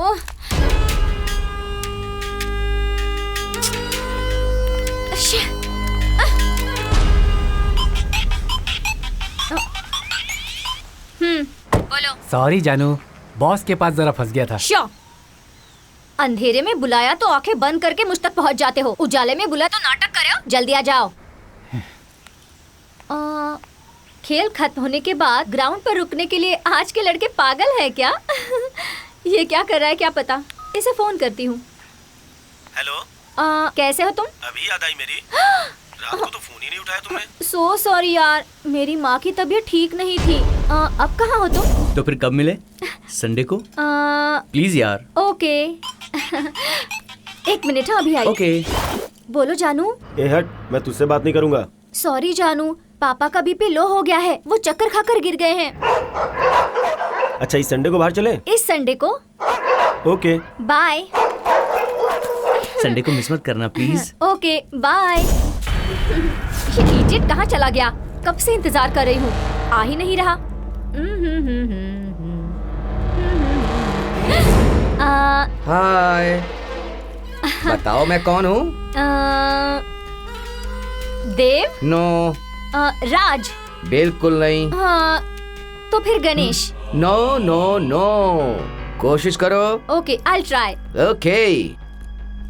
ओह बोलो। सॉरी जानू, बॉस के पास जरा फंस गया था। श्योर। अंधेरे में बुलाया तो आंखें बंद करके मुझ तक पहुंच जाते हो, उजाले में बुलाया तो नाटक कर रहे हो। जल्दी आ जाओ। खेल खत्म होने के बाद ग्राउंड पर रुकने के लिए आज के लड़के पागल है क्या? ये क्या कर रहा है क्या पता। इसे फोन करती हूँ। हेलो। कैसे हो तुम? अभी याद आई मेरी। रात को तो फोन ही नहीं उठाया तुमने। सो सॉरी यार, मेरी माँ की तबीयत ठीक नहीं थी। अब कहाँ हो तुम? तो फिर कब मिले? संडे को? प्लीज यार। ओके। एक मिनट, हाँ अभी आई। ओके। बोलो जानू। ए हट, मैं तुझसे बात नहीं करूँगा। सॉरी जानू, पापा का बीपी लो हो गया है, वो चक्कर खाकर गिर गए हैं। अच्छा, इस संडे को बाहर चले? इस संडे को? Okay bye. संडे को मिस मत करना प्लीज। Okay bye. ये इडियट कहाँ चला गया? कब से इंतजार कर रही हूँ, आ ही नहीं रहा। हाय। बताओ मैं कौन हूँ? देव? नो। राज? बिल्कुल नहीं। हाँ, तो फिर गणेश? नो नो नो, कोशिश करो। Okay, I try. Okay.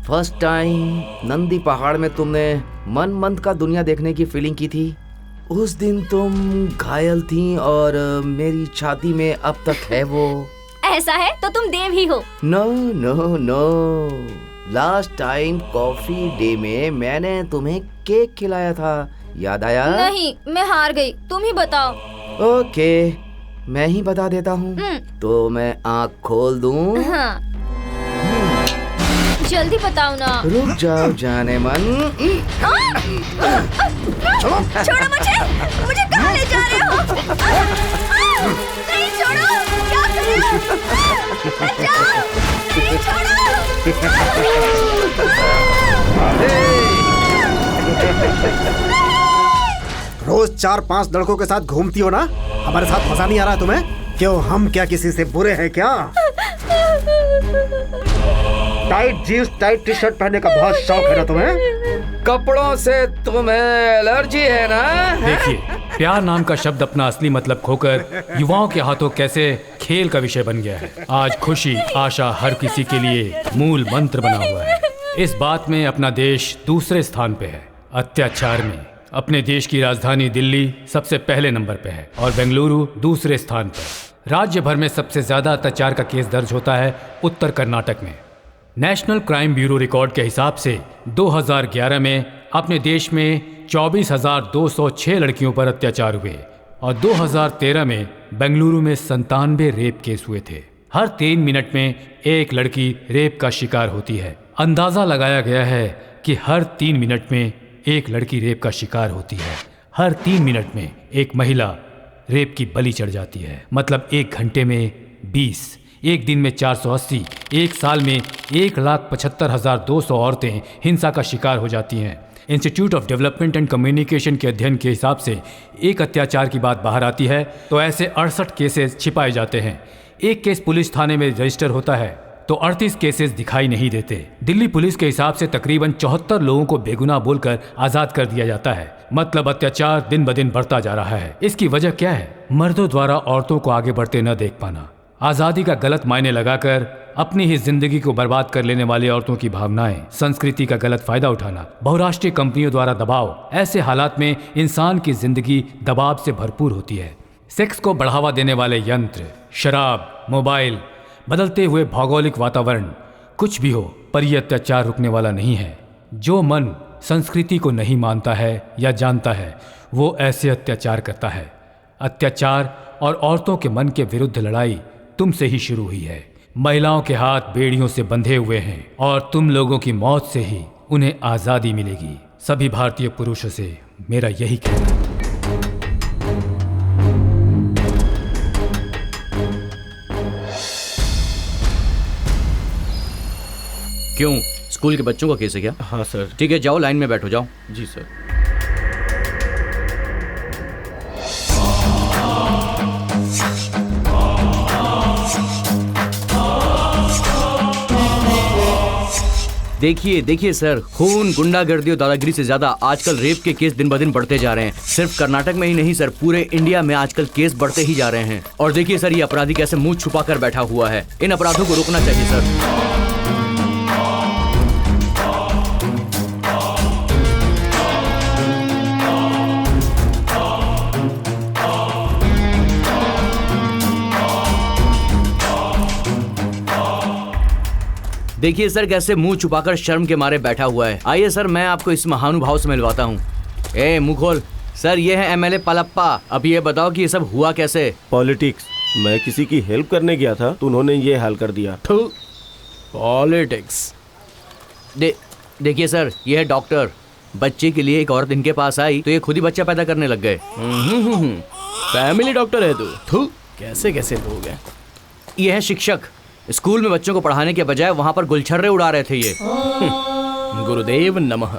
First time Nandi पहाड़ में तुमने मन मंद का दुनिया देखने की फीलिंग की थी, उस दिन तुम घायल थी और मेरी छाती में अब तक है वो। ऐसा है तो तुम देव ही हो। No no no, last time coffee day में मैंने तुम्हें केक खिलाया था, याद आया? नहीं, मैं हार गई, तुम ही बताओ। ओके, मैं ही बता देता हूँ। तो मैं आँख खोल दूँ? हाँ। जल्दी बताओ ना। रुक जाओ जाने मन। छोड़ो मुझे कहाँ ले जा रहे हो? नहीं छोड़ो, क्या कर रहे हो? बचाओ, नहीं छोड़ो। रोज 4-5 लड़कों के साथ घूमती हो ना, हमारे साथ मजा नहीं आ रहा तुम्हें? क्यों, हम क्या किसी से बुरे हैं क्या? Tight jeans tight T shirt पहनने का बहुत शौक है ना तुम्हें? कपड़ों से तुम्हें एलर्जी है ना? देखिए, प्यार नाम का शब्द अपना असली मतलब खोकर युवाओं के हाथों कैसे खेल का विषय बन गया है। आज खुशी आशा हर किसी के लिए मूल मंत्र बना हुआ है। इस बात में अपना देश दूसरे स्थान पे है। अत्याचार में अपने देश की राजधानी दिल्ली सबसे पहले नंबर पे है और बेंगलुरु दूसरे स्थान पर। राज्य भर में सबसे ज्यादा अत्याचार का केस दर्ज होता है उत्तर कर्नाटक में। नेशनल क्राइम ब्यूरो रिकॉर्ड के हिसाब से 2011 में अपने देश में 24,206 लड़कियों पर अत्याचार हुए और 2013 में बेंगलुरु में 97 रेप केस हुए थे। हर 3 मिनट में एक लड़की रेप का शिकार होती है। अंदाजा लगाया गया है कि हर 3 मिनट में एक लड़की रेप का शिकार होती है। हर 3 मिनट में एक महिला रेप की बलि चढ़ जाती है। मतलब 1 घंटे में 20, एक दिन में 480, एक साल में 1,75,200 औरतें हिंसा का शिकार हो जाती हैं। Institute of development and communication के अध्ययन के हिसाब से एक अत्याचार की बात बाहर आती है तो ऐसे 68 केसेस छिपाए जाते हैं। एक केस पुलिस थाने में रजिस्टर होता है तो 38 केसेस दिखाई नहीं देते। दिल्ली पुलिस के हिसाब से तकरीबन 74 लोगों को बेगुनाह बोलकर आजाद कर दिया जाता है। मतलब अत्याचार दिन ब दिन बढ़ता जा रहा है। इसकी वजह क्या है? मर्दों द्वारा औरतों को आगे बढ़ते न देख पाना, आजादी का गलत मायने लगाकर अपनी ही जिंदगी को बर्बाद कर लेने वाली औरतों की भावनाएं, संस्कृति का गलत फायदा उठाना, बहुराष्ट्रीय कंपनियों द्वारा दबाव। ऐसे हालात में इंसान की जिंदगी दबाव से भरपूर होती है। सेक्स को बढ़ावा देने वाले यंत्र, शराब, मोबाइल, बदलते हुए भौगोलिक वातावरण, कुछ भी हो, पर यह अत्याचार रुकने वाला नहीं है। जो मन संस्कृति को नहीं मानता है या जानता है वो ऐसे अत्याचार करता है। अत्याचार और औरतों के मन के विरुद्ध लड़ाई तुमसे ही शुरू हुई है। महिलाओं के हाथ बेड़ियों से बंधे हुए हैं और तुम लोगों की मौत से ही उन्हें आज़ादी मिलेगी। सभी भारतीय पुरुषों से मेरा यही कहना है। क्यों, स्कूल के बच्चों का केस है क्या? हाँ सर। ठीक है, जाओ लाइन में बैठो, जाओ। जी सर। देखिए देखिए सर, खून, गुंडागर्दी और दादागिरी से ज्यादा आजकल रेप के केस दिन ब दिन बढ़ते जा रहे हैं। सिर्फ कर्नाटक में ही नहीं सर, पूरे इंडिया में आजकल केस बढ़ते ही जा रहे हैं। और देखिए सर, ये अपराधी कैसे मुंह छुपा कर बैठा हुआ है। इन अपराधों को रोकना चाहिए सर। देखिए सर, कैसे मुंह छुपाकर शर्म के मारे बैठा हुआ है। आइए सर, मैं आपको इस महानुभाव से मिलवाता हूँ। ए मुंह खोल। सर, ये है एमएलए पलप्पा। अब ये बताओ कि ये सब हुआ कैसे? पॉलिटिक्स। मैं किसी की हेल्प करने गया था तो उन्होंने ये हाल कर दिया। पॉलिटिक्स। देखिए सर, ये है डॉक्टर। बच्चे के लिए एक औरत इनके पास आई तो ये खुद ही बच्चा पैदा करने लग गए। फैमिली डॉक्टर है तू। कैसे कैसे लोग हैं। ये है शिक्षक। स्कूल में बच्चों को पढ़ाने के बजाय वहां पर गुलछर्रे उड़ा रहे थे ये। गुरुदेव नमः।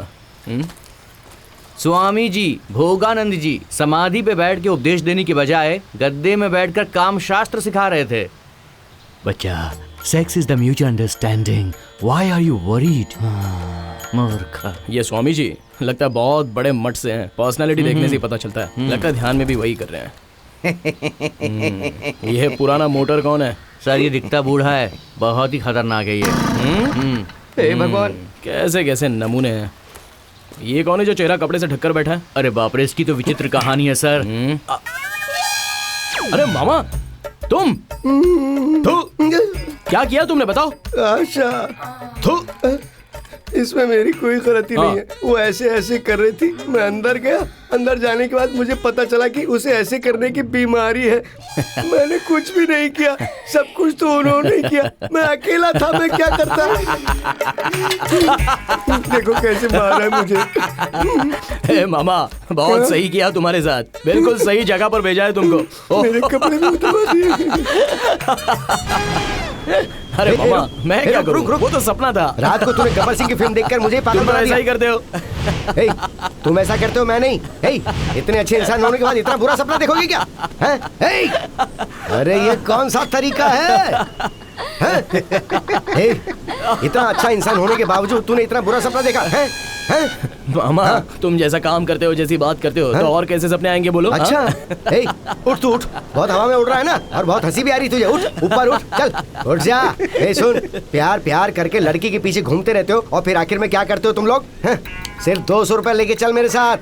स्वामी जी, भोगानंद जी समाधि पे बैठ के उपदेश देने के बजाय गद्दे में बैठकर काम शास्त्र सिखा रहे थे। बच्चा, sex is the mutual understanding, why are you worried? मूर्ख। ये स्वामी जी लगता है बहुत बड़े मठ से हैं। पर्सनालिटी देखने से ही पता चलता है। लगता है ध्यान में भी वही कर रहे हैं। यह पुराना मोटर कौन है? सर, ये दिखता बूढ़ा है, बहुत ही खतरनाक है ये। हे भगवान, कैसे कैसे नमूने हैं। ये कौन है जो चेहरा कपड़े से ढककर बैठा है? अरे बाप रे, इसकी तो विचित्र कहानी है सर। अरे मामा, तुम क्या किया तुमने, बताओ। आशा, इसमें मेरी कोई गलती नहीं है। वो ऐसे ऐसे कर रही थी, मैं अंदर गया। अंदर जाने के बाद मुझे पता चला कि उसे ऐसे करने की बीमारी है। मैंने कुछ भी नहीं किया, सब कुछ तो उन्होंने किया। मैं अकेला था, मैं क्या करता। देखो कैसे मारा है मुझे। मामा, बहुत सही किया तुम्हारे साथ। बिल्कुल सही जगह पर भेजा है तुमको। मेरे कपड़े भी उतार दिए। अरे मामा, मैं क्या करूं? वो तो सपना था। रात को तूने गब्बर सिंह की फिल्म देखकर मुझे पागल तुम बना ऐसा दिया। ही करते हो। हे, तुम ऐसा करते हो, मैं नहीं। हे, इतने अच्छे इंसान होने के बाद इतना बुरा सपना देखोगे क्या? हैं? हे, अरे ये कौन सा तरीका है? हैं? हे, इतना अच्छा इंसान होने के बावजूद तूने इतना बुरा सपना देखा है? हैं? मामा, तुम जैसा काम करते हो, जैसी बात करते हो, तो और कैसे सपने आएंगे बोलो? अच्छा, हे, उठ तू उठ। बहुत हवा में उड़ रहा है ना, और बहुत हंसी भी आ रही तुझे। उठ, ऊपर उठ, चल उठ जा। हे सुन, प्यार प्यार करके लड़की के पीछे घूमते रहते हो और फिर आखिर में क्या करते हो तुम लोग? हैं? सिर्फ 200 रुपए लेके चल मेरे साथ।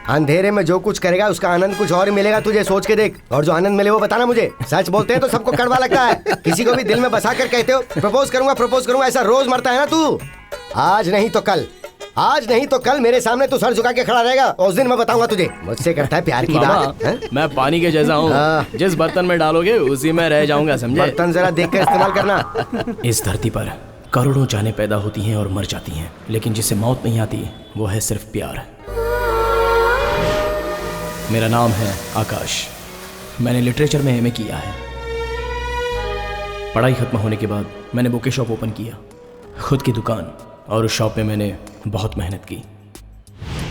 अंधेरे में जो कुछ करेगा उसका आनंद कुछ और ही मिलेगा तुझे, सोच के देख। और जो आनंद मिले वो बताना मुझे। सच बोलते हैं तो सबको कड़वा लगता है। किसी को भी दिल में बसा कर कहते हो प्रपोज करूंगा, ऐसा रोज मरता है ना तू। आज नहीं तो कल, आज नहीं तो कल मेरे सामने तू सर झुका के खड़ा रहेगा। उस दिन मैं बताऊंगा तुझे मुझसे करता है प्यार की बात। हैं? मैं पानी के जैसा हूँ, जिस बर्तन में डालोगे उसी में रह जाऊंगा, समझे? बर्तन जरा देख कर इस्तेमाल करना। इस धरती पर करोड़ों जानें पैदा होती हैं और मर जाती हैं, लेकिन जिसे मौत नहीं आती वो है सिर्फ प्यार। मेरा नाम है आकाश। मैंने लिटरेचर में एमए किया है। पढ़ाई खत्म होने के बाद मैंने बुके शॉप ओपन किया, खुद की दुकान। और उस शॉप में मैंने बहुत मेहनत की।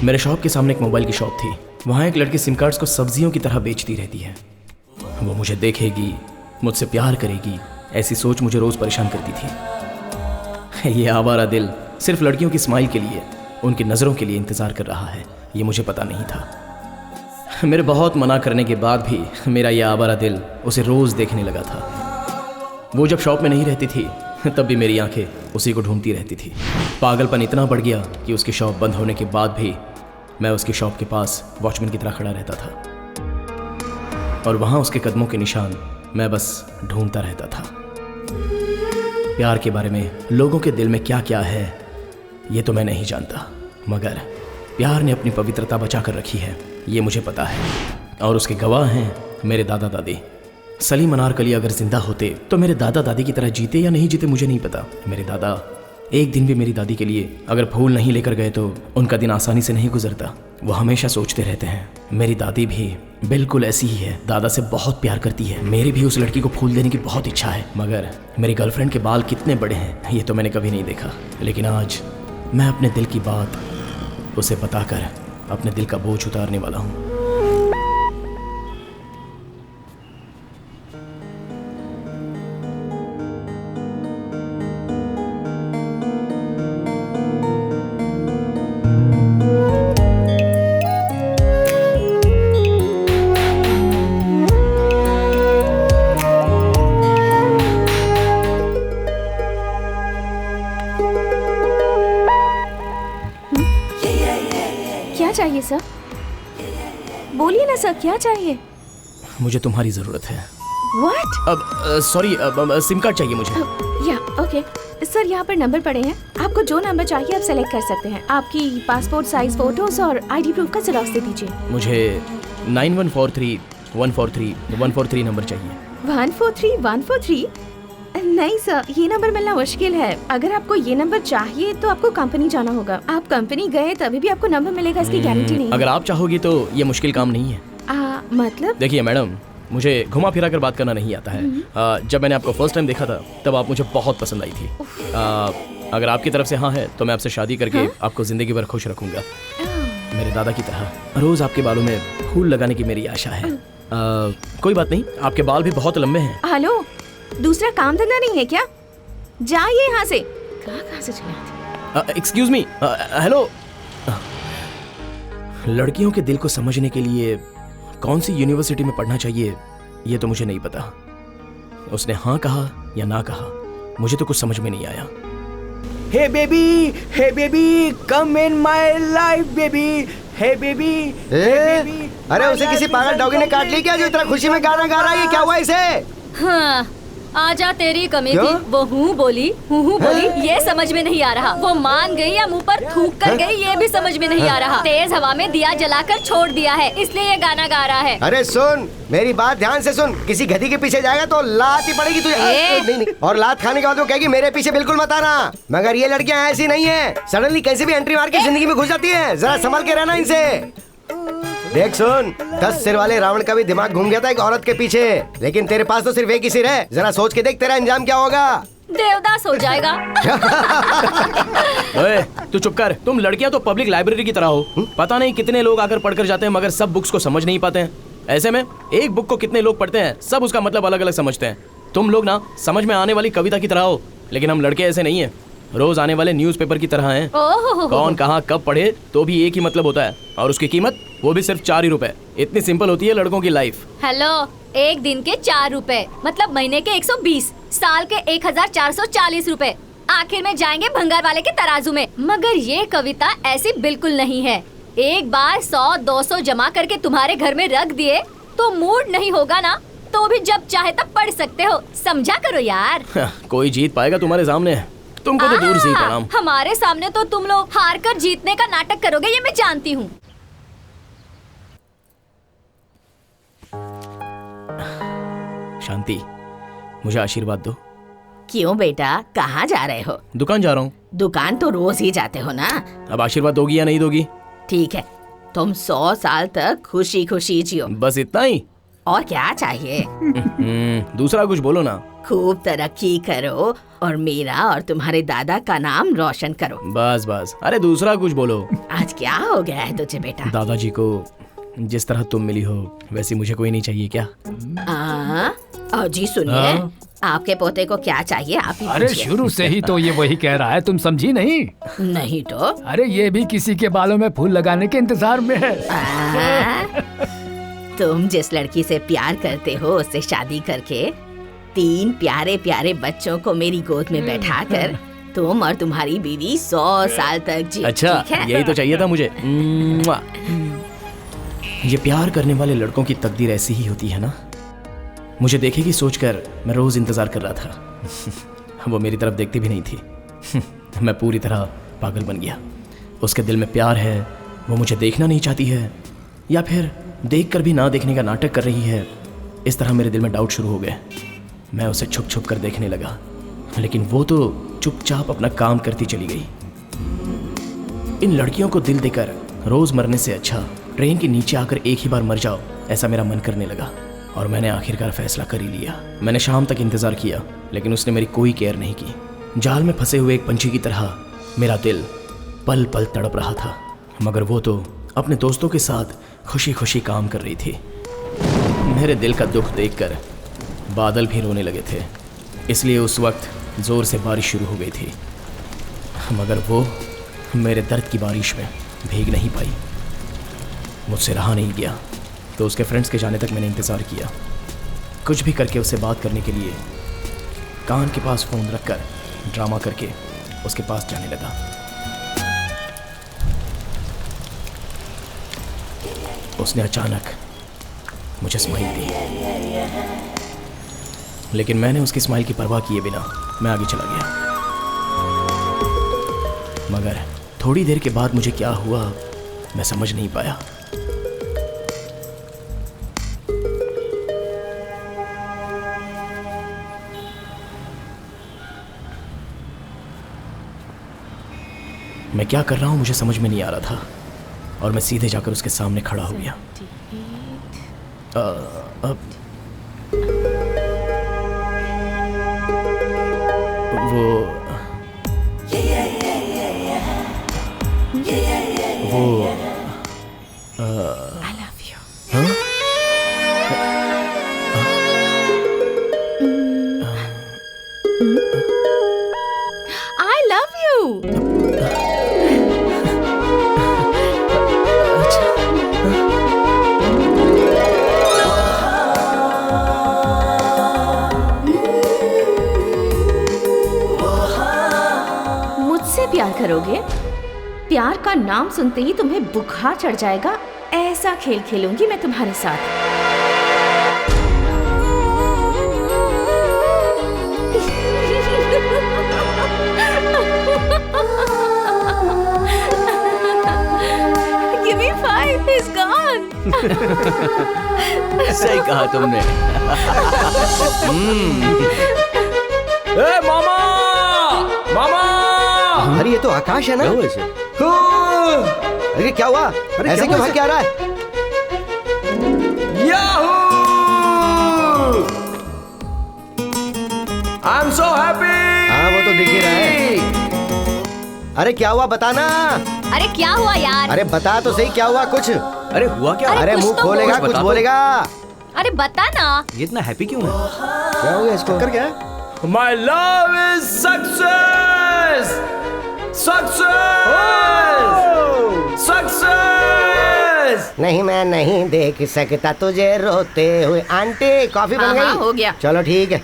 मेरे शॉप के सामने एक मोबाइल की शॉप थी। वहाँ एक लड़की सिम कार्ड्स को सब्जियों की तरह बेचती रहती है। वो मुझे देखेगी, मुझसे प्यार करेगी, ऐसी सोच मुझे रोज़ परेशान करती थी। ये आवारा दिल सिर्फ लड़कियों की स्माइल के लिए, उनकी नज़रों के लिए इंतज़ार कर रहा है, ये मुझे पता नहीं था। मेरे बहुत मना करने के बाद भी मेरा यह आवारा दिल उसे रोज़ देखने लगा था। वो जब शॉप में नहीं रहती थी तब भी मेरी आंखें उसी को ढूंढती रहती थी। पागलपन इतना बढ़ गया कि उसकी शॉप बंद होने के बाद भी मैं उसकी शॉप के पास वॉचमैन की तरह खड़ा रहता था, और वहाँ उसके कदमों के निशान मैं बस ढूंढता रहता था। प्यार के बारे में लोगों के दिल में क्या क्या है ये तो मैं नहीं जानता, मगर प्यार ने अपनी पवित्रता बचा कर रखी है, ये मुझे पता है। और उसके गवाह हैं मेरे दादा दादी। सलीम अनारकली अगर जिंदा होते तो मेरे दादा दादी की तरह जीते या नहीं जीते मुझे नहीं पता। मेरे दादा एक दिन भी मेरी दादी के लिए अगर फूल नहीं लेकर गए तो उनका दिन आसानी से नहीं गुजरता। वो हमेशा सोचते रहते हैं। मेरी दादी भी बिल्कुल ऐसी ही है, दादा से बहुत प्यार करती है। मेरी भी उस लड़की को फूल देने की बहुत इच्छा है, मगर मेरी गर्लफ्रेंड के बाल कितने बड़े हैं ये तो मैंने कभी नहीं देखा। लेकिन आज मैं अपने दिल की बात उसे बताकर अपने दिल का बोझ उतारने वाला हूँ। चाहिए सर? बोलिए ना सर, क्या चाहिए? मुझे तुम्हारी ज़रूरत है। व्हाट? अब सॉरी, सिम कार्ड चाहिए मुझे। या ओके सर, यहाँ पर नंबर पड़े हैं, आपको जो नंबर चाहिए आप सेलेक्ट कर सकते हैं। आपकी पासपोर्ट साइज फोटोज और आईडी प्रूफ का जेरॉक्स दे दीजिए। मुझे 9143-143-143 नंबर चाहिए। 143-143? नहीं सर, ये नंबर मिलना मुश्किल है। अगर आपको ये नंबर चाहिए तो आपको कंपनी जाना होगा। आप कंपनी गए तभी भी आपको नंबर मिलेगा, इसकी गारंटी नहीं है। अगर आप चाहोगी तो ये मुश्किल काम नहीं है। मतलब? देखिए मैडम, मुझे घुमा फिरा कर बात करना नहीं आता है। जब मैंने आपको फर्स्ट टाइम देखा था तब आप मुझे बहुत पसंद आई थी। अगर आपकी तरफ से हाँ है तो मैं आपसे शादी करके आपको जिंदगी भर खुश रखूंगा, मेरे दादा की तरह। रोज आपके बालों में फूल लगाने की मेरी आशा है। कोई बात नहीं, आपके बाल भी बहुत लंबे हैं। हेलो, दूसरा काम धंधा नहीं है क्या? जाइए यहाँ से। कहाँ से चले आते? Excuse me, hello. लड़कियों के दिल को समझने के लिए कौन सी यूनिवर्सिटी में पढ़ना चाहिए ये तो मुझे नहीं पता। उसने हाँ कहा या ना कहा मुझे तो कुछ समझ में नहीं आया। Hey baby come in my life baby, hey baby. अरे उसे किसी पागल डॉगी ने काट ली क्या जो इतना खुशी में गाना गा रहा है? ये क्या हुआ इसे? हाँ, आजा तेरी कमी क्यों? थी, वो हूँ बोली ये समझ में नहीं आ रहा। वो मान गई या मुंह पर थूक कर गई ये भी समझ में नहीं आ रहा। तेज हवा में दिया जलाकर छोड़ दिया है, इसलिए ये गाना गा रहा है। अरे सुन, मेरी बात ध्यान से सुन। किसी गधी के पीछे जाएगा तो लात ही पड़ेगी तुझे। नहीं। और लात खाने के बाद वो कहेगी मेरे पीछे बिल्कुल मत आना। मगर ये लड़कियां ऐसी नहीं है, सडनली कैसे भी एंट्री मार के जिंदगी में घुस जाती है। जरा संभल के रहना इनसे। देख सुन, 10 सिर वाले रावण का भी दिमाग घूम गया था एक औरत के पीछे, लेकिन तेरे पास तो सिर्फ एक ही सिर है। जरा सोच के देख तेरा अंजाम क्या होगा। देवदास हो जाएगा। ओए, तू चुप कर। तुम लड़कियां तो पब्लिक लाइब्रेरी की तरह हो। पता नहीं कितने लोग आकर पढ़कर जाते हैं मगर सब बुक्स को समझ नहीं पाते हैं। ऐसे में एक बुक को कितने लोग पढ़ते हैं, सब उसका मतलब अलग अलग समझते हैं। तुम लोग ना समझ में आने वाली कविता की तरह हो, लेकिन हम लड़के ऐसे नहीं है, रोज आने वाले न्यूज़पेपर की तरह हैं। कौन कहाँ कब पढ़े तो भी एक ही मतलब होता है, और उसकी कीमत वो भी सिर्फ 4 ही रुपए। इतनी सिंपल होती है लड़कों की लाइफ। हेलो, एक दिन के 4 रुपए मतलब महीने के 120, साल के 1440 रुपए। आखिर में जाएंगे भंगार वाले के तराजू में। मगर ये कविता ऐसी बिल्कुल नहीं है। एक बार 100-200 जमा करके तुम्हारे घर में रख दिए तो मूड नहीं होगा ना, तो भी जब चाहे तब पढ़ सकते हो। समझा करो यार। कोई जीत पाएगा तुम्हारे सामने? तुमको तो दूर से ही प्रणाम। हमारे सामने तो तुम लोग हार कर जीतने का नाटक करोगे, ये मैं जानती हूँ। शांति, मुझे आशीर्वाद दो। क्यों बेटा, कहाँ जा रहे हो? दुकान जा रहा हूँ। दुकान तो रोज ही जाते हो ना। अब आशीर्वाद दोगी या नहीं दोगी? ठीक है, तुम 100 साल तक खुशी खुशी जियो। बस इतना ही? और क्या चाहिए? दूसरा कुछ बोलो ना। खूब तरक्की करो और मेरा और तुम्हारे दादा का नाम रोशन करो। बस बस, अरे दूसरा कुछ बोलो। आज क्या हो गया है तुझे बेटा? दादाजी को जिस तरह तुम मिली हो वैसी मुझे कोई नहीं चाहिए क्या? जी सुनिए, आपके पोते को क्या चाहिए आप ही अरे पूछिए। शुरू से ही तो ये वही कह रहा है, तुम समझी नहीं? नहीं तो? अरे ये भी किसी के बालों में फूल लगाने के इंतजार में है। तुम जिस लड़की से प्यार करते हो उससे शादी करके 3 प्यारे प्यारे बच्चों को मेरी गोद में बैठाकर तुम और तुम्हारी बीवी 100 साल तक जी। अच्छा, ठीक है? यही तो चाहिए था मुझे। ये प्यार करने वाले लड़कों की तकदीर ऐसी ही होती है ना। मुझे देखेगी सोचकर मैं रोज इंतजार कर रहा था। वो मेरी तरफ देखती भी नहीं थी। मैं पूरी तरह पागल बन गया। उसके दिल में प्यार है, वो मुझे देखना नहीं चाहती है, या फिर देखकर भी ना देखने का नाटक कर रही है। इस तरह मेरे दिल में डाउट शुरू हो गए। मैं उसे छुप छुप कर देखने लगा, लेकिन वो तो चुपचाप अपना काम करती चली गई। इन लड़कियों को दिल देकर रोज मरने से अच्छा ट्रेन के नीचे आकर एक ही बार मर जाओ, ऐसा मेरा मन करने लगा। और मैंने आखिरकार फैसला कर ही लिया। मैंने शाम तक इंतजार किया, लेकिन उसने मेरी कोई केयर नहीं की। जाल में फंसे हुए एक पंछी की तरह मेरा दिल पल पल तड़प रहा था, मगर वो तो अपने दोस्तों के साथ खुशी खुशी काम कर रही थी। मेरे दिल का दुख देखकर बादल भी रोने लगे थे, इसलिए उस वक्त ज़ोर से बारिश शुरू हो गई थी, मगर वो मेरे दर्द की बारिश में भीग नहीं पाई। मुझसे रहा नहीं गया, तो उसके फ्रेंड्स के जाने तक मैंने इंतज़ार किया। कुछ भी करके उससे बात करने के लिए कान के पास फ़ोन रखकर ड्रामा करके उसके पास जाने लगा। उसने अचानक मुझे स्माइल दी, लेकिन मैंने उसकी स्माइल की परवाह किए बिना मैं आगे चला गया। मगर थोड़ी देर के बाद मुझे क्या हुआ मैं समझ नहीं पाया। मैं क्या कर रहा हूं मुझे समझ में नहीं आ रहा था और मैं सीधे जाकर उसके सामने खड़ा हो गया। अब वो I love you. हाँ? I love you. मुझसे प्यार करोगे? प्यार का नाम सुनते ही तुम्हें बुखार चढ़ जाएगा। ऐसा खेल खेलूंगी मैं तुम्हारे साथ। Give me 5, he's gone. सही कहा तुमने। ए मामा, मामा! अरे ये तो आकाश है ना? अरे क्या हुआ? ऐसे क्यों भाग के आ रहा है? याहू! I'm so happy! हाँ वो तो दिख ही रहा है। अरे क्या हुआ बताना? अरे क्या हुआ यार? अरे बता तो सही क्या हुआ कुछ? अरे हुआ क्या? अरे कुछ मुंह तो खोलेगा बोल। कुछ बता तो। बोलेगा। अरे बता ना। ये इतना हैप्पी क्यों है? क्या हो गया इसको? कर क्या? My love is success! Success! Success! नहीं मैं नहीं देख सकता तुझे रोते हुए। आंटी कॉफी बन गई? हाँ, हो गया। चलो ठीक है।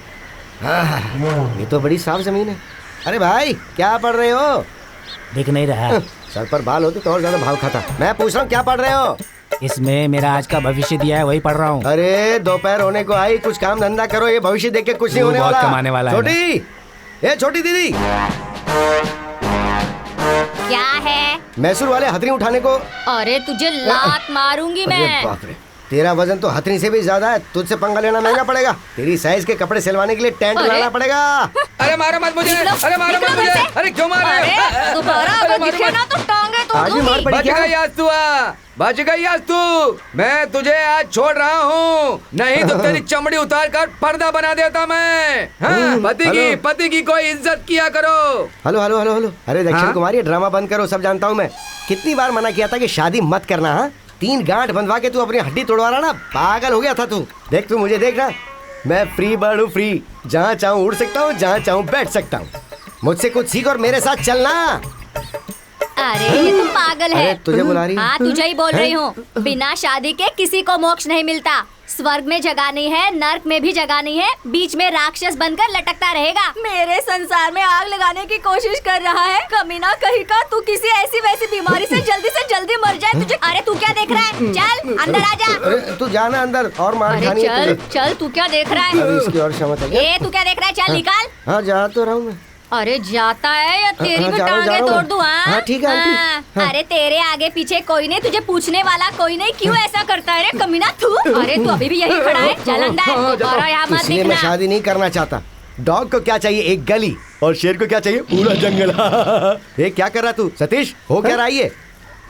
ये तो बड़ी साफ जमीन है। अरे भाई क्या पढ़ रहे हो? दिख नहीं रहा। सर पर बाल होते तो और ज्यादा भाव खाता। मैं पूछ रहा हूँ क्या पढ़ रहे हो? इसमें मेरा आज का भविष्य दिया है, वही पढ़ रहा हूँ। अरे दोपहर होने को आई, कुछ काम धंधा करो। ये भविष्य देख के कुछ नहीं होने बहुत वाला। कमाने वाला है छोटी, ये छोटी दीदी, क्या है? मैसूर वाले हथनी उठाने को। अरे तुझे लात मारूंगी अरे मैं। बाप रे, तेरा वजन तो हथनी से भी ज्यादा है। तुझसे पंगा लेना महंगा पड़ेगा। तेरी साइज के कपड़े सिलवाने के लिए टेंट अरे? लाना पड़ेगा। अरे मारो मत मुझे! अरे मारो मत मुझे! अरे क्यों मार रहे हो? अरे दोबारा अगर दिखे ना तो टांगे तोड़ आज भी मार दूंगी। पड़ी बच क्या? गई आज तू, बच गई आज तू। मैं तुझे आज छोड़ रहा हूँ, नहीं तो तेरी चमड़ी उतार कर पर्दा बना देता मैं। हाँ, पति की कोई इज्जत किया करो। Hello hello hello hello. अरे दक्षिण हाँ? कुमारी, ड्रामा बंद करो, सब जानता हूँ मैं। कितनी बार मना किया था कि शादी मत करना। हाँ 3 गांठ बंधवा के तू अपनी हड्डी तोड़वा रहा ना। पागल हो गया था तू। देख तू मुझे देखना, मैं फ्री बर्ड हूँ, फ्री। जहाँ चाहूँ उड़ सकता हूँ, जहाँ चाहूँ बैठ सकता हूँ। मुझसे कुछ सीख और मेरे साथ चलना। अरे ये तो पागल है। अरे तुझे बुला रही है? हाँ तुझे ही बोल रही हूँ। बिना शादी के किसी को मोक्ष नहीं मिलता। स्वर्ग में जगह नहीं है, नर्क में भी जगह नहीं है। बीच में राक्षस बनकर लटकता रहेगा। मेरे संसार में आग लगाने की कोशिश कर रहा है। कमीना कहीं का, तू किसी ऐसी वैसी बीमारी से जल्दी मर जाए तुझे। अरे तू क्या देख रहा है? चल अंदर आ जा। अरे तू जाना अंदर और मार अरे खानी है चल तुझे। चल, तू क्या देख रहा अभी है? इसकी और क्षमता है। ए तू क्या देख रहा है? चल निकाल। हाँ जा तो रहा हूँ मैं। अरे जाता है या तेरी हाँ, भी जा रहा हूँ, टांगे जा रहा तोड़ हूँ। दूं? हाँ, ठीक है, आंटी। हाँ, हाँ। अरे तेरे आगे पीछे कोई नहीं, तुझे पूछने वाला कोई नहीं। क्यों ऐसा करता है रे कमीना तू? अरे तू अभी भी यही खड़ा है। चल अंदर, दोबारा यहाँ मत इसलिए मैं दिखना। शादी नहीं करना चाहता। डॉग को क्या चाहिए? एक गली। और शेर को क्या चाहिए? पूरा जंगल। ये क्या कर रहा तू सतीश? हो क्या रहा है ये?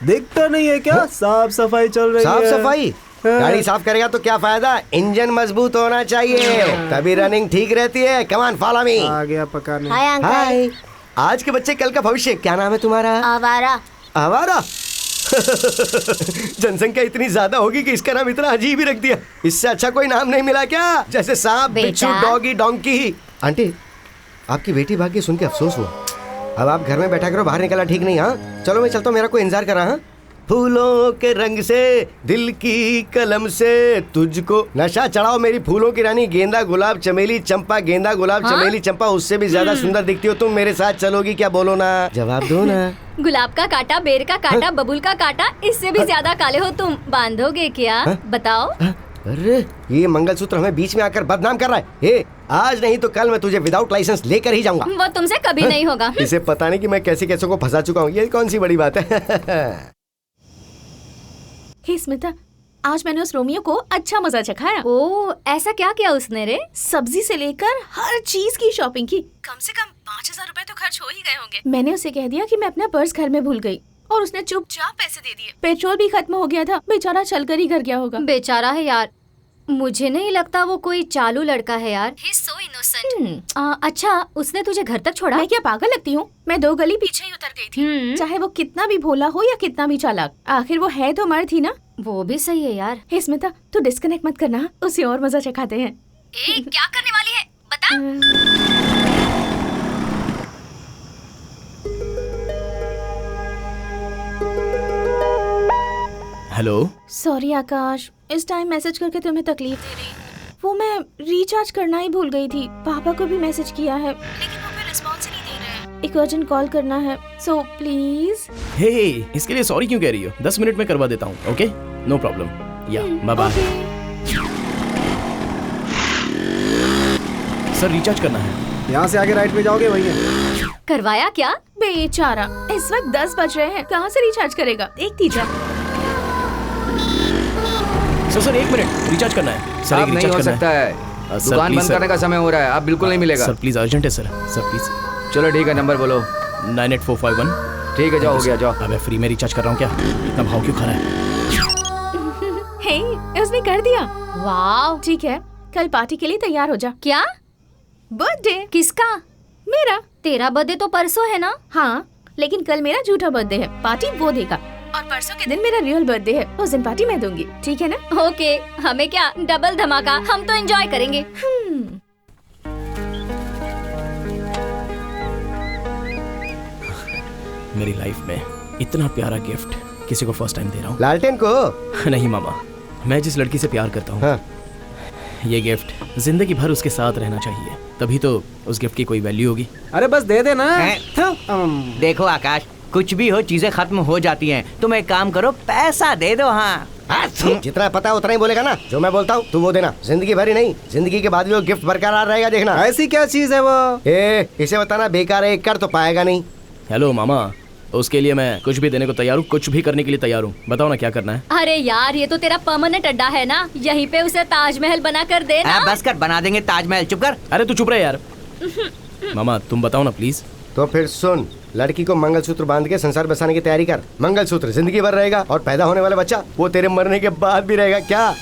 दिखता नहीं है क्या? साफ सफाई चल रही साफ है। सफाई? गाड़ी साफ करेगा तो क्या फायदा? इंजन मजबूत होना चाहिए, तभी रनिंग ठीक रहती है। Come on follow me. आ गया पकाने। Hi uncle. हाय। आज के बच्चे कल का भविष्य। क्या नाम है तुम्हारा? आवारा। आवारा? जनसंख्या इतनी ज्यादा होगी कि इसका नाम इतना अजीब ही रख दिया। इससे अच्छा कोई नाम नहीं मिला क्या? जैसे सांप, बिच्छू, डॉगी, डोंकी। आंटी आपकी बेटी भाग के सुन के अफसोस हुआ। अब आप घर में बैठा करो, बाहर निकलना ठीक नहीं। हाँ चलो मैं चलता हूँ, मेरा कोई इंतजार कर रहा। हाँ फूलों के रंग से दिल की कलम से तुझको नशा चढ़ाओ मेरी फूलों की रानी, गेंदा गुलाब चमेली चंपा, गेंदा गुलाब चमेली चंपा, उससे भी ज्यादा सुंदर दिखती हो तुम, मेरे साथ चलोगी क्या? बोलो ना, जवाब दो ना। गुलाब का कांटा, बेर का कांटा, बबुल का कांटा, इससे भी ज्यादा काले हो तुम, बांधोगे क्या? बताओ। अरे ये मंगलसूत्र हमें बीच में आकर बदनाम कर रहा है। ए, आज नहीं तो कल मैं तुझे विदाउट लाइसेंस लेकर ही जाऊंगा। वो तुमसे कभी नहीं होगा। इसे पता नहीं कि मैं कैसे कैसे को फंसा चुका हूँ, ये कौन सी बड़ी बात है। हे स्मिता, आज मैंने उस रोमियो को अच्छा मजा चखाया। ओ, ऐसा क्या किया उसने रे? सब्जी से लेकर हर चीज की शॉपिंग की। कम से कम 5,000 रुपए तो खर्च हो ही गए होंगे। मैंने उसे कह दिया कि मैं अपना पर्स घर में भूल गई और उसने चुपचाप पैसे दे दिए। पेट्रोल भी खत्म हो गया था, बेचारा चलकर ही घर गया होगा। बेचारा है यार, मुझे नहीं लगता वो कोई चालू लड़का है यार। He's so innocent। अच्छा, उसने तुझे घर तक छोड़ा? मैं क्या पागल लगती हूँ? मैं 2 गली पीछे ही उतर गई थी। चाहे वो कितना भी भोला हो या कितना भी चालाक, आखिर वो है तो मर्द ही ना। वो भी सही है यार। हे स्मिता, तू डिस्कनेक्ट मत करना, उसे और मजा चखाते हैं। क्या करने वाली है बता। हेलो। सॉरी आकाश, इस टाइम मैसेज करके तुम्हें तकलीफ दे रही। वो मैं रिचार्ज करना ही भूल गई थी। पापा को भी मैसेज किया है लेकिन वो फिर रिस्पॉन्स ही नहीं दे रहे। एक अर्जेंट कॉल करना है, सो प्लीज। हे, इसके लिए सॉरी क्यों कह रही हो? 10 मिनट में करवा देता हूँ। Okay, no problem. या बाय बाय। सर रिचार्ज करना है। यहाँ से आगे राइट में जाओगे, वही है। करवाया क्या? बेचारा, इस वक्त 10 बज रहे हैं, कहाँ से रिचार्ज करेगा? देखती जा। सर 1 मिनट, रिचार्ज करना है। सर अब नहीं हो सकता है, दुकान बंद करने का समय हो रहा है, अब बिल्कुल नहीं मिलेगा। सर प्लीज, अर्जेंट है सर। Sir please. चलो ठीक है, नंबर बोलो। 98451। ठीक है, जाओ, हो गया, जाओ। अबे फ्री में रिचार्ज कर रहा हूँ क्या? इतना भाव क्यों खा रहा है? हे, उसने कर दिया। वाह, ठीक है, कल पार्टी के लिए तैयार हो जा। क्या? बर्थडे? किसका? मेरा। तेरा बर्थडे तो परसों है ना? हाँ, लेकिन कल मेरा झूठा बर्थडे है, पार्टी वो देगा। और परसों के दिन मेरा रियल बर्थडे है, उस दिन पार्टी मैं दूंगी, ठीक है ना? ओके, हमें क्या, डबल धमाका, हम तो एंजॉय करेंगे। मेरी लाइफ में इतना प्यारा गिफ्ट किसी को फर्स्ट टाइम दे रहा हूँ। लालटेन को? नहीं मामा, मैं जिस लड़की से प्यार करता हूँ, हाँ। ये गिफ्ट जिंदगी भर उसके साथ रहना चाहिए, तभी तो उस गिफ्ट की कोई वैल्यू होगी। अरे बस दे देना। देखो आकाश, कुछ भी हो चीजें खत्म हो जाती हैं। तुम एक काम करो, पैसा दे दो। हाँ, जितना पता है उतना ही बोलेगा ना। जो मैं बोलता हूँ तू वो देना, जिंदगी भर ही नहीं, जिंदगी के बाद भी वो गिफ्ट बरकरार रहेगा, देखना। ऐसी क्या चीज है वो? इसे बताना बेकार है, कर तो पाएगा नहीं। हेलो मामा, उसके लिए मैं कुछ भी देने को तैयार हूँ, कुछ भी करने के लिए तैयार हूँ। बताओ ना क्या करना है। अरे यार, ये तो तेरा परमानेंट अड्डा है ना, यहीं पे उसे ताजमहल बना कर दे ना। बस कर, बना देंगे ताजमहल। चुप कर। अरे तू चुप रहे यार। मामा तुम बताओ ना प्लीज। तो फिर सुन, लड़की को मंगलसूत्र बांध के संसार बसाने की तैयारी कर। मंगलसूत्र जिंदगी भर रहेगा और पैदा होने वाला बच्चा वो तेरे मरने के बाद भी रहेगा। क्या?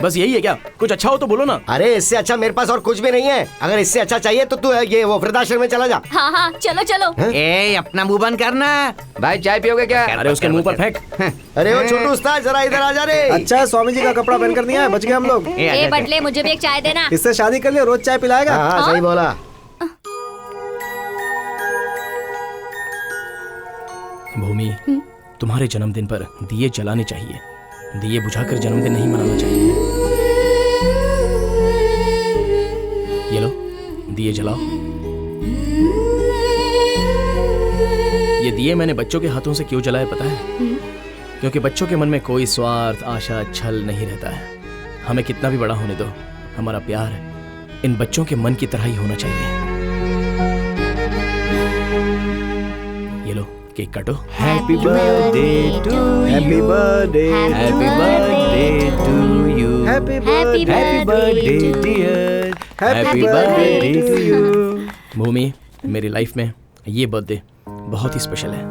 बस यही है क्या? कुछ अच्छा हो तो बोलो ना। अरे इससे अच्छा मेरे पास और कुछ भी नहीं है। अगर इससे अच्छा चाहिए तो तू ये वो वृद्धाश्रम में चला जा। हाँ हाँ, चलो चलो। अपना मुंह बंद करना। भाई चाय पियोगे क्या? अरे उसके मुंह पर फेंक। अरे वो छोटू उस्ताद, जरा इधर आ जा रे। अच्छा, स्वामी जी का कपड़ा पहन कर दिया है, बच गए हम लोग। ए बटले, मुझे भी एक चाय देना। इससे शादी कर लियो, रोज चाय पिलाएगा। हाँ, सही बोला। भूमि, तुम्हारे जन्मदिन पर दिए जलाने चाहिए, दिए बुझाकर जन्मदिन नहीं मनाना चाहिए। ये लो, दिए जलाओ। ये दिए मैंने बच्चों के हाथों से क्यों जलाए पता है? क्योंकि बच्चों के मन में कोई स्वार्थ, आशा, छल नहीं रहता है। हमें कितना भी बड़ा होने दो, हमारा प्यार इन बच्चों के मन की तरह ही होना चाहिए। ये लो, केक काटो। Happy birthday to happy birthday, happy birthday to you, happy birthday dear, happy birthday to you. Bhumi, मेरी लाइफ में ये बर्थडे बहुत ही स्पेशल है।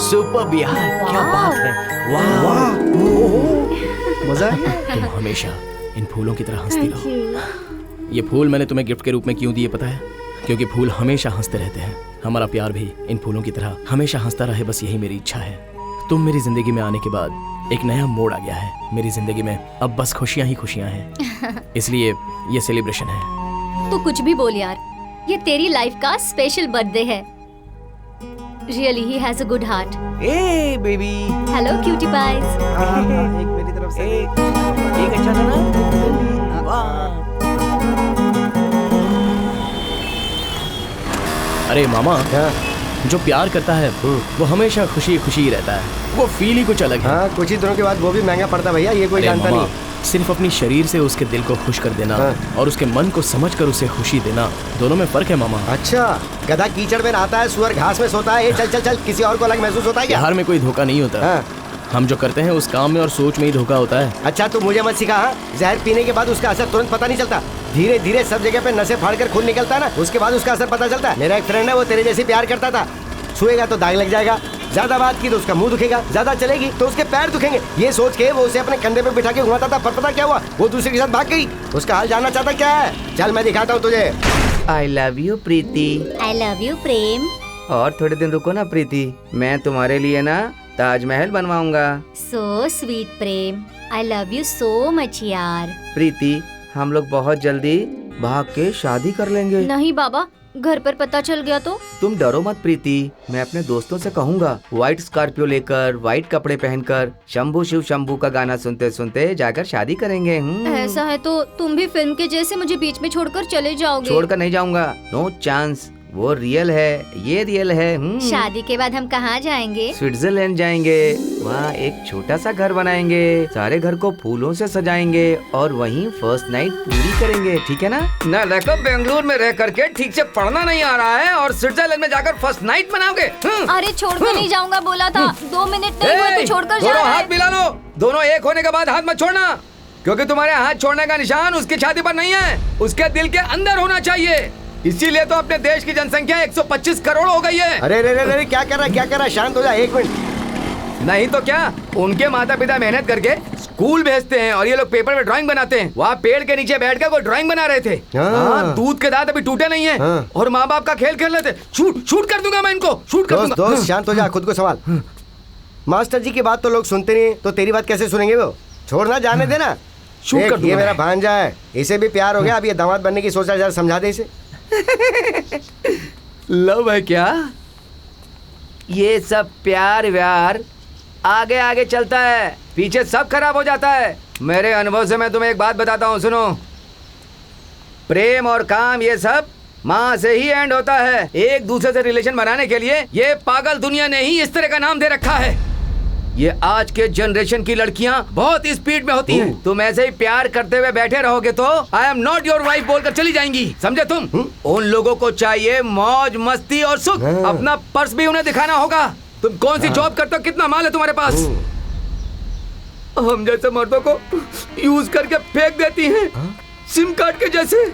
सुपर यार, क्या बात है। वाह, मजा। तुम हमेशा इन फूलों की तरह हंसती रहो। ये फूल मैंने तुम्हें गिफ्ट के रूप में क्यों दिए पता है? क्योंकि फूल हमेशा हंसते रहते हैं। हमारा प्यार भी इन फूलों की तरह हमेशा हंसता रहे, बस यही मेरी इच्छा है। तुम मेरी जिंदगी में आने के बाद एक नया मोड़ आ गया है मेरी जिंदगी में। अब बस खुशियां ही खुशियां हैं, इसलिए ये सेलिब्रेशन है। तू कुछ भी बोल यार, ये तेरी लाइफ का स्पेशल बर्थडे है। Really he has a good heart. ए बेबी, हेलो क्यूटी पाइज। एक मेरी तरफ से एक अच्छा था ना? वाह। अरे मामा, जो प्यार करता है वो हमेशा खुशी खुशी ही रहता है। वो फील ही कुछ अलग है। हाँ, कुछ ही दिनों के बाद वो भी महंगा पड़ता भैया, ये कोई अरे जानता मामा, नहीं। सिर्फ अपनी शरीर से उसके दिल को खुश कर देना और उसके मन को समझकर उसे खुशी देना, दोनों में फर्क है मामा। अच्छा, गधा कीचड़ में नहाता है, सुअर घास में सोता है। चल चल चल, किसी और को अलग महसूस होता है क्या? प्यार में कोई धोखा नहीं होता। हम जो करते हैं उस काम में और सोच में ही धोखा होता है। अच्छा, तू मुझे मत सिखा। जहर पीने के बाद उसका असर तुरंत पता नहीं चलता, धीरे धीरे सब जगह पे नसें फाड़ कर खून निकलता है ना, उसके बाद उसका असर पता चलता है। मेरा एक फ्रेंड है, वो तेरे जैसे प्यार करता था। छुएगा तो दाग लग जाएगा, ज्यादा बात की तो उसका मुंह दुखेगा, ज्यादा चलेगी तो उसके पैर दुखेंगे। ये सोच के वो उसे अपने कंधे पे बिठा के घुमाता था, पर पता क्या हुआ? वो दूसरे के साथ भाग गई। उसका हाल जानना चाहता क्या है? चल मैं दिखाता हूँ तुझे। I love you Preeti. I love you Prem. और थोड़े दिन रुको ना प्रीति, मैं तुम्हारे लिए ना ताजमहल बनवाऊंगा। So sweet Prem, I love you so much यार। प्रीति, हम लोग बहुत जल्दी भाग के शादी कर लेंगे। नहीं बाबा, घर पर पता चल गया तो? तुम डरो मत प्रीति, मैं अपने दोस्तों से कहूँगा व्हाइट स्कॉर्पियो लेकर, व्हाइट कपड़े पहनकर, शंभू शिव शंभू का गाना सुनते सुनते जाकर शादी करेंगे। ऐसा है तो तुम भी फिल्म के जैसे मुझे बीच में छोड़कर चले जाओगे? छोड़कर नहीं जाऊंगा, नो चांस। वो रियल है, ये रियल है। शादी के बाद हम कहाँ जाएंगे? स्विट्जरलैंड जाएंगे, वहाँ एक छोटा सा घर बनाएंगे, सारे घर को फूलों से सजाएंगे और वहीं फर्स्ट नाइट पूरी करेंगे, ठीक है ना? ना लेकर बेंगलुरु में रह करके ठीक से पढ़ना नहीं आ रहा है और स्विट्जरलैंड में जाकर फर्स्ट नाइट मनाओगे? अरे छोड़कर नहीं जाऊंगा बोला था, 2 मिनट नहीं हुए तो छोड़कर जा दोनों रहा है। हाथ मिला लो, दोनों एक होने के बाद हाथ मत छोड़ना, क्योंकि तुम्हारे हाथ छोड़ने का निशान उसकी छाती पर नहीं है, उसके दिल के अंदर होना चाहिए। इसीलिए तो अपने देश की जनसंख्या 125 करोड़ हो गई है। अरे रे रे रे, क्या कर रहा है? शांत हो जा, एक मिनट। नहीं तो क्या, उनके माता पिता मेहनत करके स्कूल भेजते हैं और ये लोग पेपर में ड्राइंग बनाते हैं। वहाँ पेड़ के नीचे बैठकर कोई ड्राइंग बना रहे थे। दूध के दांत अभी टूटे नहीं है और माँ बाप का खेल खेल रहे थे। शूट कर दूंगा मैं इनको, शूट कर दूंगा। दोस्त शांत हो जा, खुद को संभाल। मास्टर जी की बात तो लोग सुनते नहीं, तो तेरी बात कैसे सुनेंगे? वो छोड़ना, जाने देना। शूट कर दूंगा। ये मेरा भांजा है, इसे भी प्यार हो गया, अब ये दामाद बनने की सोचा, जरा समझा दे इसे। लव है क्या? ये सब प्यार व्यार आगे आगे चलता है, पीछे सब खराब हो जाता है। मेरे अनुभव से मैं तुम्हें एक बात बताता हूँ, सुनो। प्रेम और काम ये सब माँ से ही एंड होता है। एक दूसरे से रिलेशन बनाने के लिए ये पागल दुनिया ने ही इस तरह का नाम दे रखा है। ये आज के जनरेशन की लड़कियां बहुत स्पीड में होती हैं। तुम ऐसे ही प्यार करते हुए बैठे रहोगे तो I am not your wife बोलकर चली जाएंगी, समझे तुम? उन लोगों को चाहिए मौज मस्ती और सुख। अपना पर्स भी उन्हें दिखाना होगा। तुम कौन सी जॉब करते हो, कितना माल है तुम्हारे पास? हम जैसे मर्दों को यूज करके फेंक देती हैं, सिम कार्ड के जैसे।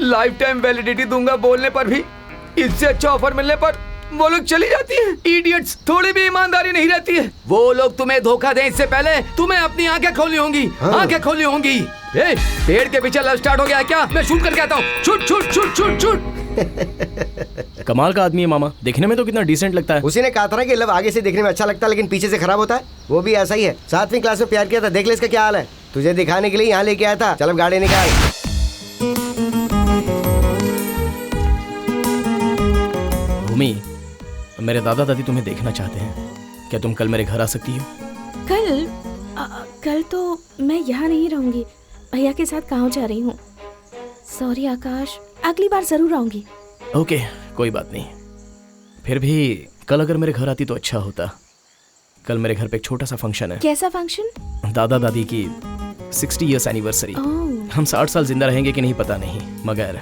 लाइफ टाइम वैलिडिटी दूंगा बोलने पर भी, इससे अच्छा ऑफर मिलने पर वो लोग चली जाती हैं। इडियट्स, थोड़ी भी ईमानदारी नहीं रहती है। वो लोग तुम्हें धोखा दें इससे पहले तुम्हें अपनी आंखें खोलनी होंगी। आंखें खोलनी होंगी। पेड़ के पीछे लव स्टार्ट हो गया क्या? मैं शूट करके आता हूँ। Shoot shoot shoot shoot shoot. कमाल का आदमी है मामा, देखने में तो कितना डिसेंट लगता है। उसी ने कहा था ना कि लव आगे से देखने में अच्छा लगता है लेकिन पीछे से खराब होता है। वो भी ऐसा ही है। 7वीं क्लास में प्यार किया था, देख ले इसका क्या हाल है। तुझे दिखाने के लिए यहाँ लेके आया था। चल अब गाड़ी निकाल। भूमि, मेरे दादा दादी तुम्हें देखना चाहते हैं, क्या तुम कल मेरे घर आ सकती हो? कल तो मैं यहाँ नहीं रहूंगी, भैया के साथ गाँव जा रही हूँ। सॉरी आकाश, अगली बार जरूर आऊंगी। ओके, कोई बात नहीं। फिर भी कल अगर मेरे घर आती तो अच्छा होता। कल मेरे घर पे एक छोटा सा फंक्शन है। कैसा फंक्शन? दादा दादी की 60 ईयर्स एनिवर्सरी। हम 60 साल जिंदा रहेंगे कि नहीं पता नहीं, मगर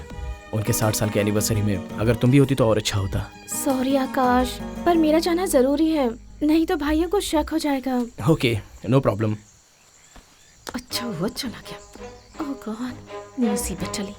उनके 60 साल के एनिवर्सरी में अगर तुम भी होती तो और अच्छा होता। सॉरी आकाश, पर मेरा जाना जरूरी है, नहीं तो भाइयों को शक हो जाएगा। Okay, no problem. अच्छा हुआ चला गया। ओह गॉड, मुसीबत चली।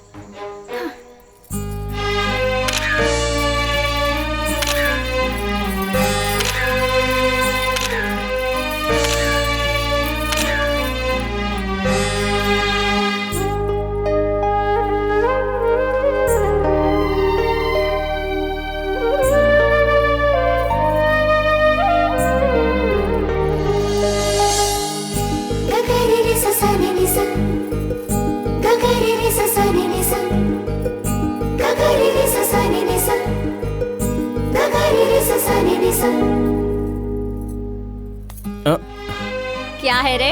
क्या है रे?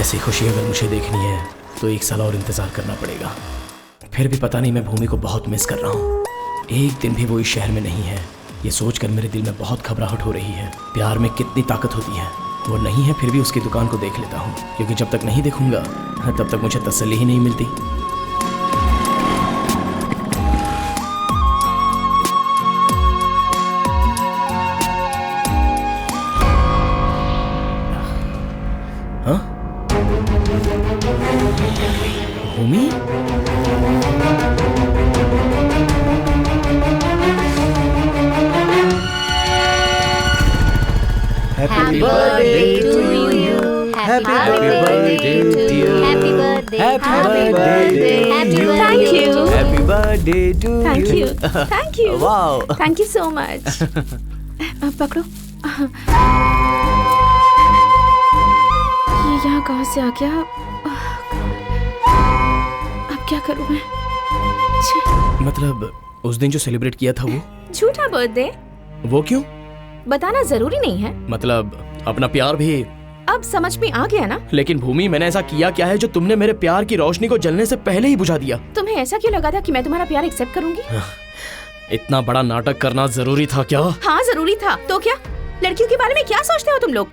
ऐसी खुशी अगर मुझे देखनी है तो 1 साल और इंतजार करना पड़ेगा। फिर भी पता नहीं, मैं भूमि को बहुत मिस कर रहा हूँ। एक दिन भी वो इस शहर में नहीं है, ये सोचकर मेरे दिल में बहुत घबराहट हो रही है। प्यार में कितनी ताकत होती है। वो नहीं है, फिर भी उसकी दुकान को देख लेता हूँ, क्योंकि जब तक नहीं देखूंगा तब तक मुझे तसल्ली ही नहीं मिलती। हाँ? भूमि? Happy birthday to you. Happy birthday to you. Happy birthday. Happy birthday. Thank you. Happy birthday to Thank you. Thank you. Wow. Thank you so much. अब पकड़ो। ये यहाँ कहाँ से आ गया? अब क्या करूँ मैं? छी, मतलब उस दिन जो सेलिब्रेट किया था वो? झूठा बर्थडे? वो क्यों? बताना जरूरी नहीं है। मतलब अपना प्यार भी? अब समझ में आ गया ना? लेकिन भूमि, मैंने ऐसा किया क्या है जो तुमने मेरे प्यार की रोशनी को जलने से पहले ही बुझा दिया? तुम्हें ऐसा क्यों लगा था कि मैं तुम्हारा प्यार एक्सेप्ट करूंगी? इतना बड़ा नाटक करना जरूरी था क्या? हाँ जरूरी था। तो क्या? लड़कियों के बारे में क्या सोचते हो तुम लोग?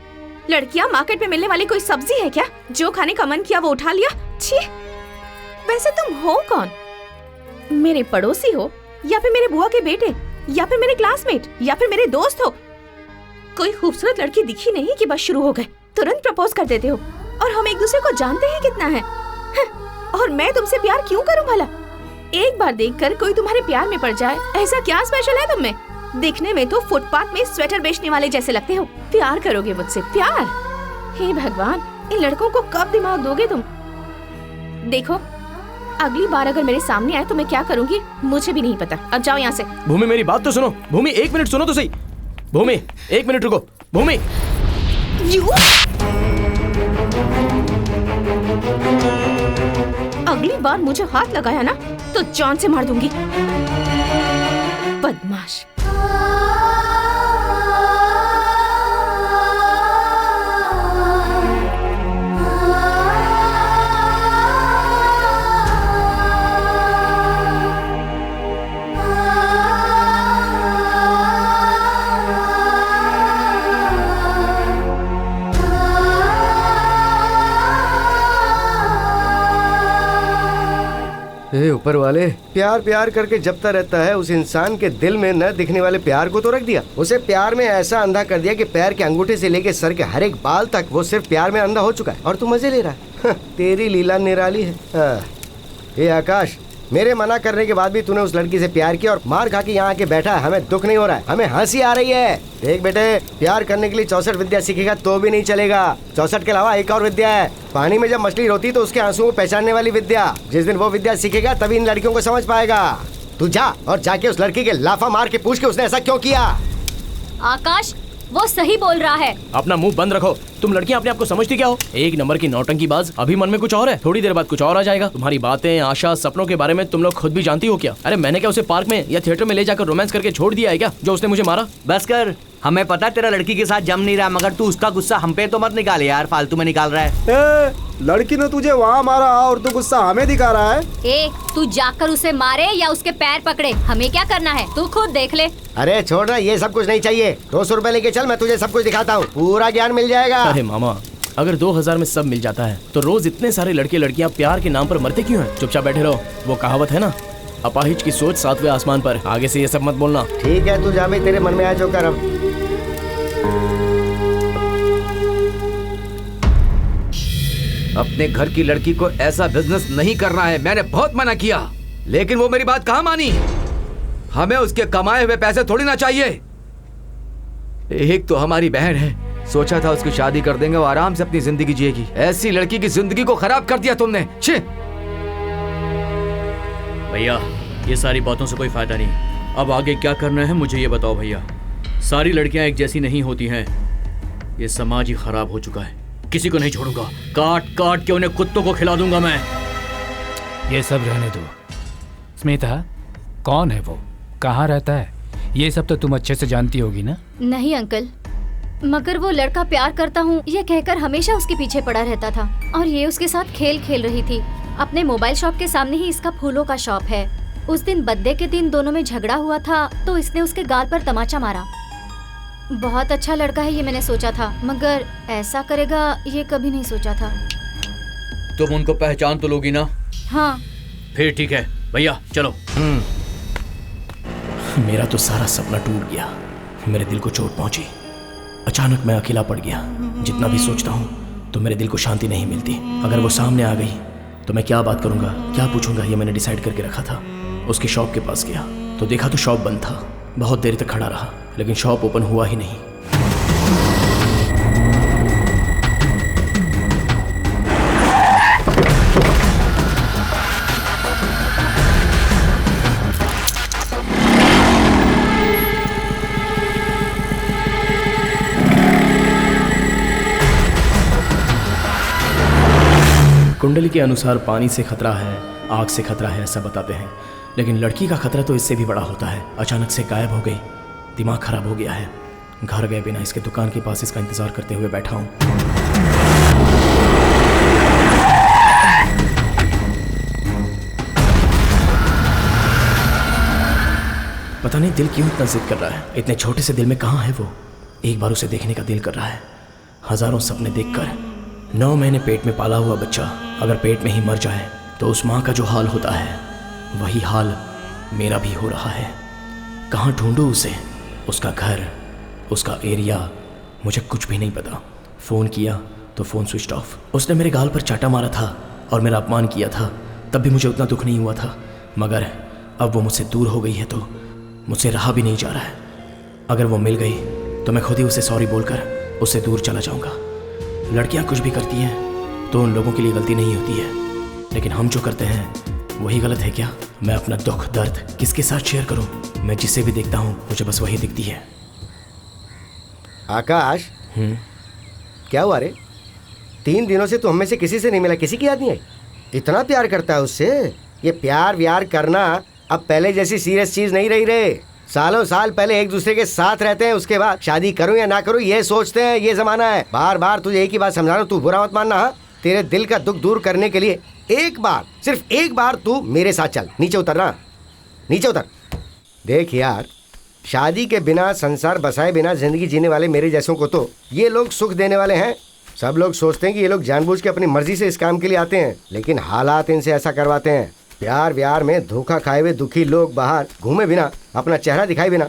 लड़कियाँ मार्केट में मिलने वाली कोई सब्जी है क्या? जो खाने का मन किया वो उठा लिया? छी! वैसे तुम हो कौन? मेरे पड़ोसी हो, या फिर मेरे बुआ के बेटे, या फिर मेरे क्लासमेट, या फिर मेरे दोस्त हो? कोई खूबसूरत लड़की दिखी नहीं कि बस शुरू हो गए, तुरंत प्रपोज कर देते हो। और हम एक दूसरे को जानते हैं कितना है। और मैं तुमसे प्यार क्यों करूं भला? एक बार देखकर कोई तुम्हारे प्यार में पड़ जाए, ऐसा क्या स्पेशल है तुम में? दिखने में तो फुटपाथ में स्वेटर बेचने वाले जैसे लगते हो। प्यार करोगे मुझसे? प्यार? हे भगवान, इन लड़कों को कब दिमाग दोगे तुम? देखो, अगली बार अगर मेरे सामने आए तो मैं क्या करूंगी मुझे भी नहीं पता। अब जाओ यहाँ से। भूमि, मेरी बात तो सुनो। भूमि, 1 मिनट सुनो तो सही। भूमि, 1 मिनट रुको। भूमि, अगली बार मुझे हाथ लगाया ना तो जान से मार दूंगी। बदमाश। ए ऊपर वाले, प्यार प्यार करके जपता रहता है, उस इंसान के दिल में न दिखने वाले प्यार को तो रख दिया। उसे प्यार में ऐसा अंधा कर दिया कि पैर के अंगूठे से लेके सर के हर एक बाल तक वो सिर्फ प्यार में अंधा हो चुका है। और तू मजे ले रहा है। तेरी लीला निराली है। ये आकाश, मेरे मना करने के बाद भी तूने उस लड़की से प्यार किया और मार खा के यहाँ आके बैठा है। हमें दुख नहीं हो रहा है, हमें हंसी आ रही है। देख बेटे, प्यार करने के लिए 64 विद्या सीखेगा तो भी नहीं चलेगा। 64 के अलावा एक और विद्या है, पानी में जब मछली रोती तो उसके आंसुओं को पहचानने वाली विद्या। जिस दिन वो विद्या सीखेगा तभी इन लड़कियों को समझ पाएगा। तू जा और जाके उस लड़की के लाफा मार के पूछ के उसने ऐसा क्यों किया। आकाश, वो सही बोल रहा है। अपना मुंह बंद रखो। तुम लड़कियां अपने आप को समझती क्या हो? 1 नंबर की नौटंकीबाज। अभी मन में कुछ और है, थोड़ी देर बाद कुछ और आ जाएगा। तुम्हारी बातें, आशा, सपनों के बारे में तुम लोग खुद भी जानती हो क्या? अरे मैंने क्या उसे पार्क में या थिएटर में ले जाकर रोमांस करके छोड़ दिया है क्या, जो उसने मुझे मारा? बस कर, हमें पता तेरा लड़की के साथ जम नहीं रहा, मगर तू उसका गुस्सा हम पे तो मत निकाल यार, फालतू में निकाल रहा है। लड़की ने तुझे वहाँ मारा और तू गुस्सा हमें दिखा रहा है। ए, तू जाकर उसे मारे या उसके पैर पकड़े, हमें क्या करना है तू खुद देख ले। अरे छोड़ ना, ये सब कुछ नहीं चाहिए। 200 रुपए लेके चल, मैं तुझे सब कुछ दिखाता हूँ, पूरा ज्ञान मिल जाएगा। अरे मामा, अगर 2000 में सब मिल जाता है तो रोज इतने सारे लड़के लड़कियां प्यार के नाम पर मरते क्यों हैं? चुपचाप बैठे रहो। वो कहावत है ना, अपाहिज की सोच 7वें आसमान पर। आगे से ये सब मत बोलना। ठीक है, तू जा भाई, तेरे मन में आ जो कर। अब अपने घर की लड़की को ऐसा बिजनेस नहीं करना है। मैंने बहुत मना किया, लेकिन वो मेरी बात कहाँ मानी। हमें उसके कमाए हुए पैसे थोड़ी ना चाहिए। एक तो हमारी बहन है, सोचा था उसकी शादी कर देंगे, वो आराम से अपनी जिंदगी जिएगी। ऐसी लड़की की जिंदगी को खराब कर दिया तुमने। छी! भैया, ये सारी बातों से कोई फायदा नहीं। अब आगे क्या करना है मुझे ये बताओ भैया। सारी लड़कियां एक जैसी नहीं होती हैं। ये समाज ही खराब हो चुका है, किसी को नहीं छोड़ूंगा। काट काट के उन्हें कुत्तों को खिला दूंगा मैं। ये सब रहने दो, स्मिता, कौन है वो, कहाँ रहता है, ये सब तो तुम अच्छे से जानती होगी ना? नहीं अंकल, मगर वो लड़का प्यार करता हूँ ये कहकर हमेशा उसके पीछे पड़ा रहता था और ये उसके साथ खेल खेल रही थी। अपने मोबाइल शॉप के सामने ही इसका फूलों का शॉप है। उस दिन बर्थडे के दिन दोनों में झगड़ा हुआ था तो इसने उसके गाल पर तमाचा मारा। बहुत अच्छा लड़का है ये मैंने सोचा था, मगर ऐसा करेगा ये कभी नहीं सोचा था। तुम उनको पहचान तो लोगी ना? हाँ। फिर ठीक है भैया, चलो। मेरा तो सारा सपना टूट गया, मेरे दिल को चोट पहुंची। अचानक मैं अकेला पड़ गया। जितना भी सोचता हूँ तो मेरे दिल को शांति नहीं मिलती। अगर वो सामने आ गई तो मैं क्या बात करूँगा, क्या पूछूंगा, ये मैंने डिसाइड करके रखा था। उसकी शॉप के पास गया तो देखा तो शॉप बंद था। बहुत देर तक खड़ा रहा लेकिन शॉप ओपन हुआ ही नहीं। कुंडली के अनुसार पानी से खतरा है, आग से खतरा है, ऐसा बताते हैं, लेकिन लड़की का खतरा तो इससे भी बड़ा होता है। अचानक से गायब हो गई, दिमाग खराब हो गया है। घर गए बिना इसके दुकान के पास इसका इंतजार करते हुए बैठा हूँ। पता नहीं दिल क्यों इतना जिद कर रहा है। इतने छोटे से दिल में कहाँ है वो? एक बार उसे देखने का दिल कर रहा है। हजारों सपने देखकर 9 महीने पेट में पाला हुआ बच्चा अगर पेट में ही मर जाए तो उस माँ का जो हाल होता है वही हाल मेरा भी हो रहा है। कहाँ ढूंढूं उसे? उसका घर, उसका एरिया, मुझे कुछ भी नहीं पता। फ़ोन किया तो फ़ोन स्विच ऑफ। उसने मेरे गाल पर चाटा मारा था और मेरा अपमान किया था, तब भी मुझे उतना दुख नहीं हुआ था। मगर अब वो मुझसे दूर हो गई है तो मुझसे रहा भी नहीं जा रहा है। अगर वो मिल गई तो मैं खुद ही उसे सॉरी बोलकर उससे दूर चला जाऊँगा। लड़कियाँ कुछ भी करती हैं तो उन लोगों के लिए गलती नहीं होती है, लेकिन हम जो करते हैं वही गलत है क्या? मैं अपना दुख दर्द किसके साथ शेयर करूं? मैं जिसे भी देखता हूं मुझे बस वही दिखती है। आकाश, क्या हुआ रे? 3 दिनों से तू हमें से किसी से नहीं मिला, किसी की याद नहीं आई? इतना प्यार करता है उससे? ये प्यार व्यार करना अब पहले जैसी सीरियस चीज नहीं रही रे। सालों साल पहले एक दूसरे के साथ रहते हैं, उसके बाद शादी करूं या ना करूं ये सोचते हैं। ये जमाना है। बार बार तुझे एक ही बात समझा रहा हूं, तू बुरा मत मानना। हाँ, तेरे दिल का दुख दूर करने के लिए एक बार, सिर्फ एक बार तू मेरे साथ चल। नीचे उतरना, नीचे उतर। देख यार, शादी के बिना, संसार बसाए बिना जिंदगी जीने वाले मेरे जैसों को तो ये लोग सुख देने वाले हैं। सब लोग सोचते हैं कि ये लोग जानबूझ के अपनी मर्जी से इस काम के लिए आते हैं, लेकिन हालात इनसे ऐसा करवाते हैं। प्यार व्यार में धोखा खाए हुए दुखी लोग बाहर घूमे बिना, अपना चेहरा दिखाए बिना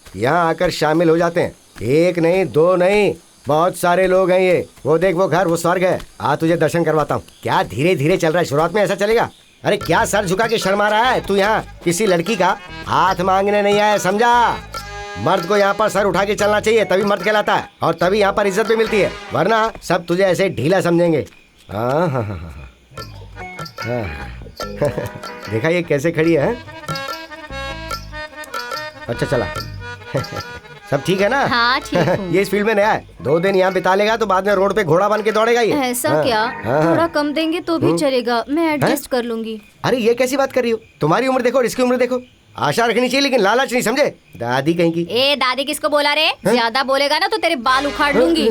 यहाँ आकर शामिल हो जाते हैं। एक नहीं, 2 नहीं, बहुत सारे लोग हैं ये। वो देख, वो घर, वो स्वर्ग है। आ तुझे दर्शन करवाता हूँ। क्या धीरे धीरे चल रहा है, शुरुआत में ऐसा चलेगा? अरे क्या सर झुका के शर्मा रहा है तू? यहाँ किसी लड़की का हाथ मांगने नहीं आया, समझा? मर्द को यहाँ पर सर उठा के चलना चाहिए, तभी मर्द कहलाता है और तभी यहाँ पर इज्जत भी मिलती है, वरना सब तुझे ऐसे ढीला समझेंगे। हाँ हाँ हाँ हाँ देखा ये कैसे खड़ी है? अच्छा चला सब ठीक है ना? हाँ ठीक हूँ। ये इस फील्ड में नया है, 2 दिन यहाँ बिता लेगा तो बाद में रोड पे घोड़ा बन के दौड़ेगा ये। ऐसा हाँ, क्या? हाँ, थोड़ा कम देंगे तो भी चलेगा, मैं एडजस्ट कर लूंगी। अरे ये कैसी बात कर रही हो? तुम्हारी उम्र देखो और इसकी उम्र देखो। आशा रखनी चाहिए लेकिन लालच नहीं, समझे? दादी कहीं की। ए दादी किसको बोला रे? ज्यादा बोलेगा ना तो तेरे बाल उखाड़ लूंगी।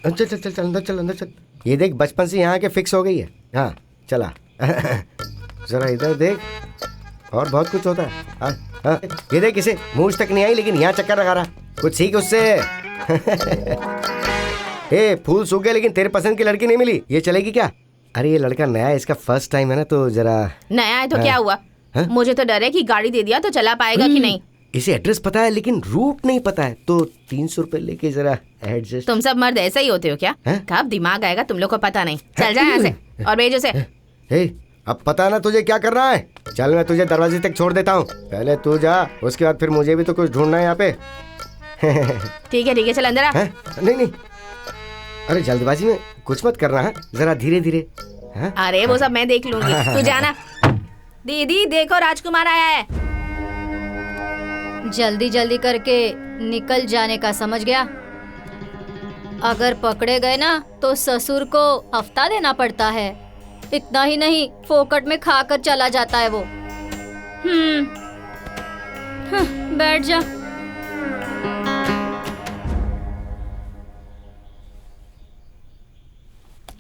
चल चल चल अंदर चल, अंदर चल। ये देख, बचपन से यहाँ के फिक्स हो गई है। हाँ चला जरा इधर देख, और बहुत कुछ होता है। हाँ, ये देख, इसे मूंछ तक नहीं आई लेकिन यहाँ चक्कर लगा रहा। कुछ सीख उससे। ए, फूल सूख गए लेकिन तेरे पसंद की लड़की नहीं मिली, ये चलेगी क्या? अरे ये लड़का नया है, इसका फर्स्ट टाइम है ना, तो जरा। नया है तो क्या हुआ? मुझे तो डर है कि गाड़ी दे दिया तो चला पाएगा कि नहीं। इसे एड्रेस पता है लेकिन रूट नहीं पता है, तो 300 रुपए लेके जरा एडजस्ट। तुम सब मर्द ऐसा ही होते हो क्या? कब दिमाग आएगा तुम लोग को पता नहीं। चल जा यहाँ से और भेजो से। अब पता ना तुझे क्या करना है। चल मैं तुझे दरवाजे तक छोड़ देता हूँ, पहले तू जा, उसके बाद फिर मुझे भी तो कुछ ढूंढना है यहाँ पे। ठीक है चल अंदर आ। नहीं नहीं, अरे जल्दबाजी में कुछ मत करना है, जरा धीरे धीरे। अरे वो सब मैं देख लूंगी, तू जाना। दीदी देखो राजकुमार आया है। जल्दी जल्दी करके निकल जाने का, समझ गया? अगर पकड़े गए ना तो ससुर को हफ्ता देना पड़ता है। इतना ही नहीं, फोकट में खाकर चला जाता है वो। बैठ जा।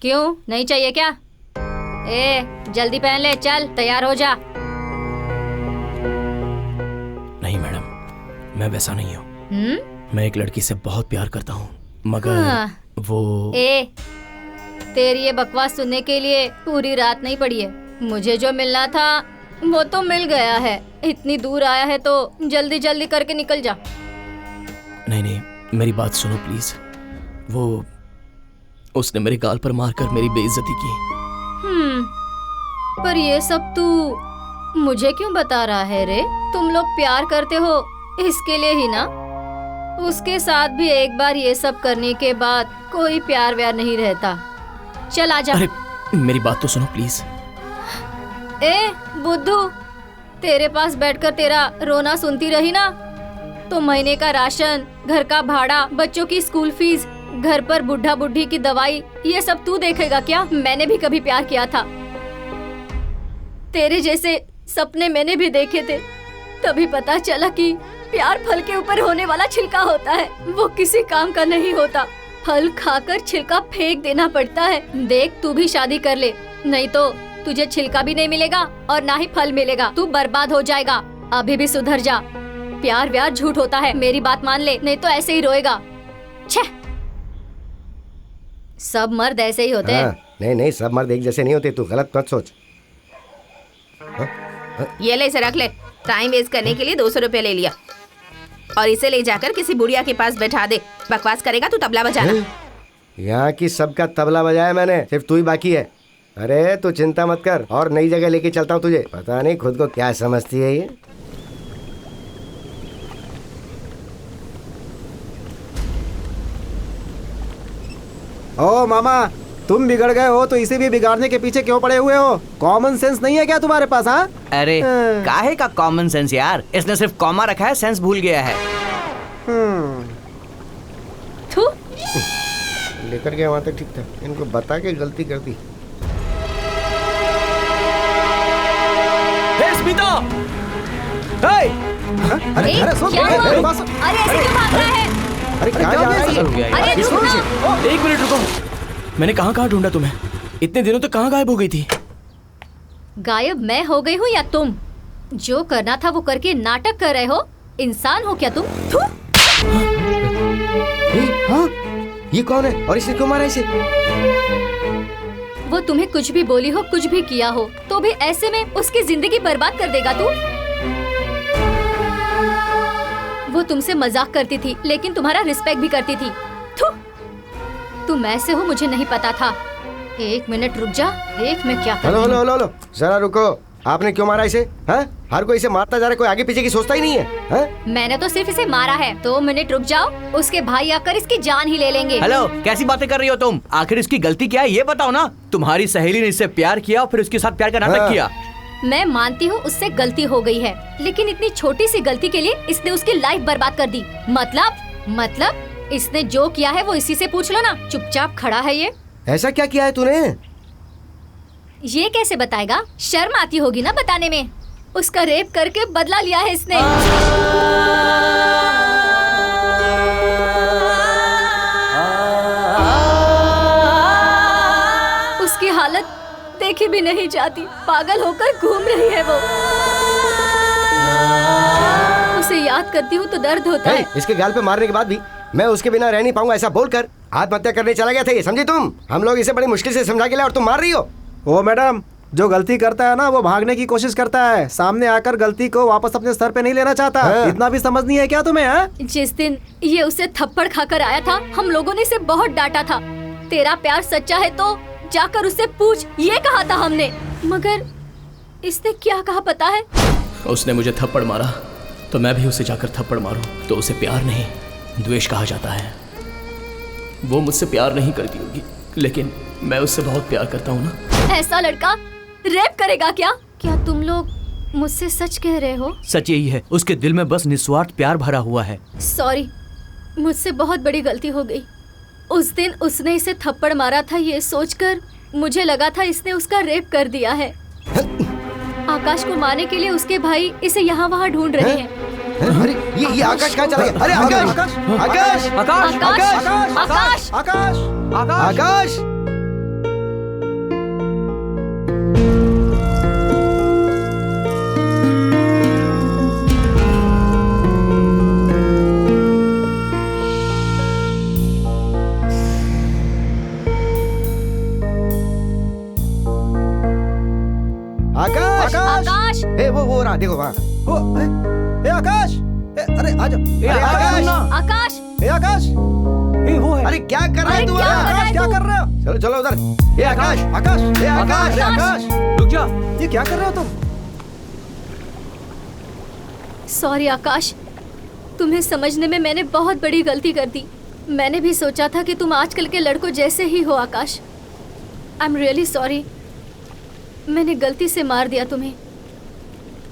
क्यों, नहीं चाहिए क्या? जल्दी पहन ले, चल तैयार हो जा। नहीं मैडम, मैं वैसा नहीं हूँ। मैं एक लड़की से बहुत प्यार करता हूँ, मगर वो तेरी ये बकवास सुनने के लिए पूरी रात नहीं पड़ी है। मुझे जो मिलना था वो तो मिल गया है। इतनी दूर आया है तो जल्दी जल्दी करके निकल जा। नहीं, मेरी बात सुनो प्लीज। उसने मेरे गाल पर मारकर मेरी बेइज्जती की। पर ये सब तू मुझे क्यों बता रहा है रे? तुम लोग प्यार करते हो इसके लिए ही ना? उसके साथ भी एक बार ये सब करने के बाद कोई प्यार व्यार नहीं रहता। चल आजा। अरे मेरी बात तो सुनो प्लीज। बुद्धू, तेरे पास बैठकर तेरा रोना सुनती रही ना तो महीने का राशन, घर का भाड़ा, बच्चों की स्कूल फीस, घर पर बुढ़ा बुढ़ी की दवाई, ये सब तू देखेगा क्या? मैंने भी कभी प्यार किया था। तेरे जैसे सपने मैंने भी देखे थे। तभी पता चला कि प्यार फल के ऊपर होने वाला छिलका होता है, वो किसी काम का नहीं होता। फल खाकर छिलका फेंक देना पड़ता है। देख, तू भी शादी कर ले, नहीं तो तुझे छिलका भी नहीं मिलेगा और ना ही फल मिलेगा। तू बर्बाद हो जाएगा। अभी भी सुधर जा। प्यार व्यार झूठ होता है, मेरी बात मान ले, नहीं तो ऐसे ही रोएगा। छे, सब मर्द ऐसे ही होते हैं। नहीं, सब मर्द एक जैसे नहीं होते। तू गलत मत सोच। ये ले, इसे रख ले। टाइम वेस्ट करने के लिए 200 रुपए ले लिया और इसे ले जाकर किसी बुढ़िया के पास बैठा दे। बकवास करेगा तू तबला बजाना। यहाँ की सबका तबला बजाया मैंने, सिर्फ तू ही बाकी है। अरे तू चिंता मत कर, और नई जगह लेके चलता हूँ तुझे। पता नहीं खुद को क्या समझती है ये। ओ मामा, तुम बिगड़ गए हो तो इसे भी बिगाड़ने के पीछे क्यों पड़े हुए हो? कॉमन सेंस नहीं है क्या तुम्हारे पास? हाँ, अरे काहे का कॉमन सेंस यार, इसने सिर्फ कॉमा रखा है, सेंस भूल गया है। लेकर गया वहाँ तक ठीक था, इनको बता के गलती कर दी। स्मिता! अरे क्या हुआ? अरे ऐसे क्यों भाग रहा है? अरे क्या जा रहा है? अरे रुको ना। एक मिनट रुको। मैंने कहाँ ढूंढा तुम्हें? इतने दिनों तक कहाँ गायब हो गई थी? गायब मैं हो गई हूँ या तुम? जो करना था वो करके नाटक कर रहे हो। इंसान हो क्या तुम? हाँ, ये कौन है और इसने क्यों मारा इसे? वो तुम्हें कुछ भी बोली हो, कुछ भी किया हो, तो भी ऐसे में उसकी जिंदगी बर्बाद कर देगा तू? वो तुमसे मजाक करती थी, लेकिन तुम्हारा रिस्पेक्ट भी करती थी। तुम ऐसे हो मुझे नहीं पता था। एक मिनट रुक जा, देख मैं क्या कर रही हूं। हेलो, जरा रुको। आपने क्यों मारा इसे? हाँ? हर कोई इसे मारता जा रहा है, कोई आगे पीछे की सोचता ही नहीं है। हाँ? मैंने तो सिर्फ इसे मारा है। 2 मिनट रुक जाओ, उसके भाई आकर इसकी जान ही ले लेंगे। हेलो, कैसी बातें कर रही हो तुम? आखिर इसकी गलती क्या है ये बताओ ना। तुम्हारी सहेली ने इससे प्यार किया और फिर उसके साथ प्यार का नाटक किया। मैं मानती हूँ उससे गलती हो गई है, लेकिन इतनी छोटी सी गलती के लिए इसने उसकी लाइफ बर्बाद कर दी। मतलब इसने जो किया है वो इसी से पूछ लो ना। चुपचाप खड़ा है ये। ऐसा क्या किया है तूने? ये कैसे बताएगा? शर्म आती होगी ना बताने में। उसका रेप करके बदला लिया है इसने। उसकी हालत देखी भी नहीं जाती, पागल होकर घूम रही है वो। उसे याद करती हूँ तो दर्द होता है। इसके गाल पे मारने के बाद भी मैं उसके बिना रह नहीं पाऊंगा, ऐसा बोलकर आत्महत्या करने चला गया था ये, समझी तुम? हम लोग इसे बड़ी मुश्किल से समझा के लाए और तुम मार रही हो। ओ मैडम, जो गलती करता है ना वो भागने की कोशिश करता है, सामने आकर गलती को वापस अपने सर पे नहीं लेना चाहता। इतना भी समझ नहीं है क्या तुम्हें? है? जिस दिन ये उसे थप्पड़ खाकर आया था, हम लोगों ने इसे बहुत डांटा था। तेरा प्यार सच्चा है तो जाकर उससे पूछ, ये कहा था हमने। मगर इसने क्या कहा पता है? उसने मुझे थप्पड़ मारा तो मैं भी उसे जाकर थप्पड़ मारूं तो उसे प्यार नहीं द्वेष कहा जाता है। वो मुझसे प्यार नहीं करती होगी, लेकिन मैं उससे बहुत प्यार करता हूँ ना। ऐसा लड़का रेप करेगा क्या? क्या तुम लोग मुझसे सच कह रहे हो? सच यही है, उसके दिल में बस निस्वार्थ प्यार भरा हुआ है। सॉरी, मुझसे बहुत बड़ी गलती हो गई। उस दिन उसने इसे थप्पड़ मारा था, ये सोचकर मुझे लगा था इसने उसका रेप कर दिया है। आकाश को मारने के लिए उसके भाई इसे यहाँ वहाँ ढूंढ रहे हैं। अरे ये आकाश कहाँ चला गया? अरे आकाश आकाश आकाश आकाश आकाश आकाश आकाश आकाश आकाश आकाश ए वो रहा, देखो वहाँ। ए आकाश, अरे आ जाओ। अरे आकाश आकाश ए आकाश, ए वो है। अरे क्या कर रहे अरे तू? क्या कर रहा आकाश है क्या तू? कर रहे हो? चलो चलो उधर। ए आकाश आकाश, ए आकाश आकाश। रुक जा। ये क्या कर रहे हो तुम? सॉरी आकाश, तुम्हें समझने में मैंने बहुत बड़ी गलती कर दी। मैंने भी सोचा था कि तुम आजकल के लड़कों जैसे ही हो आकाश। आई एम रियली सॉरी, मैंने गलती से मार दिया तुम्हें।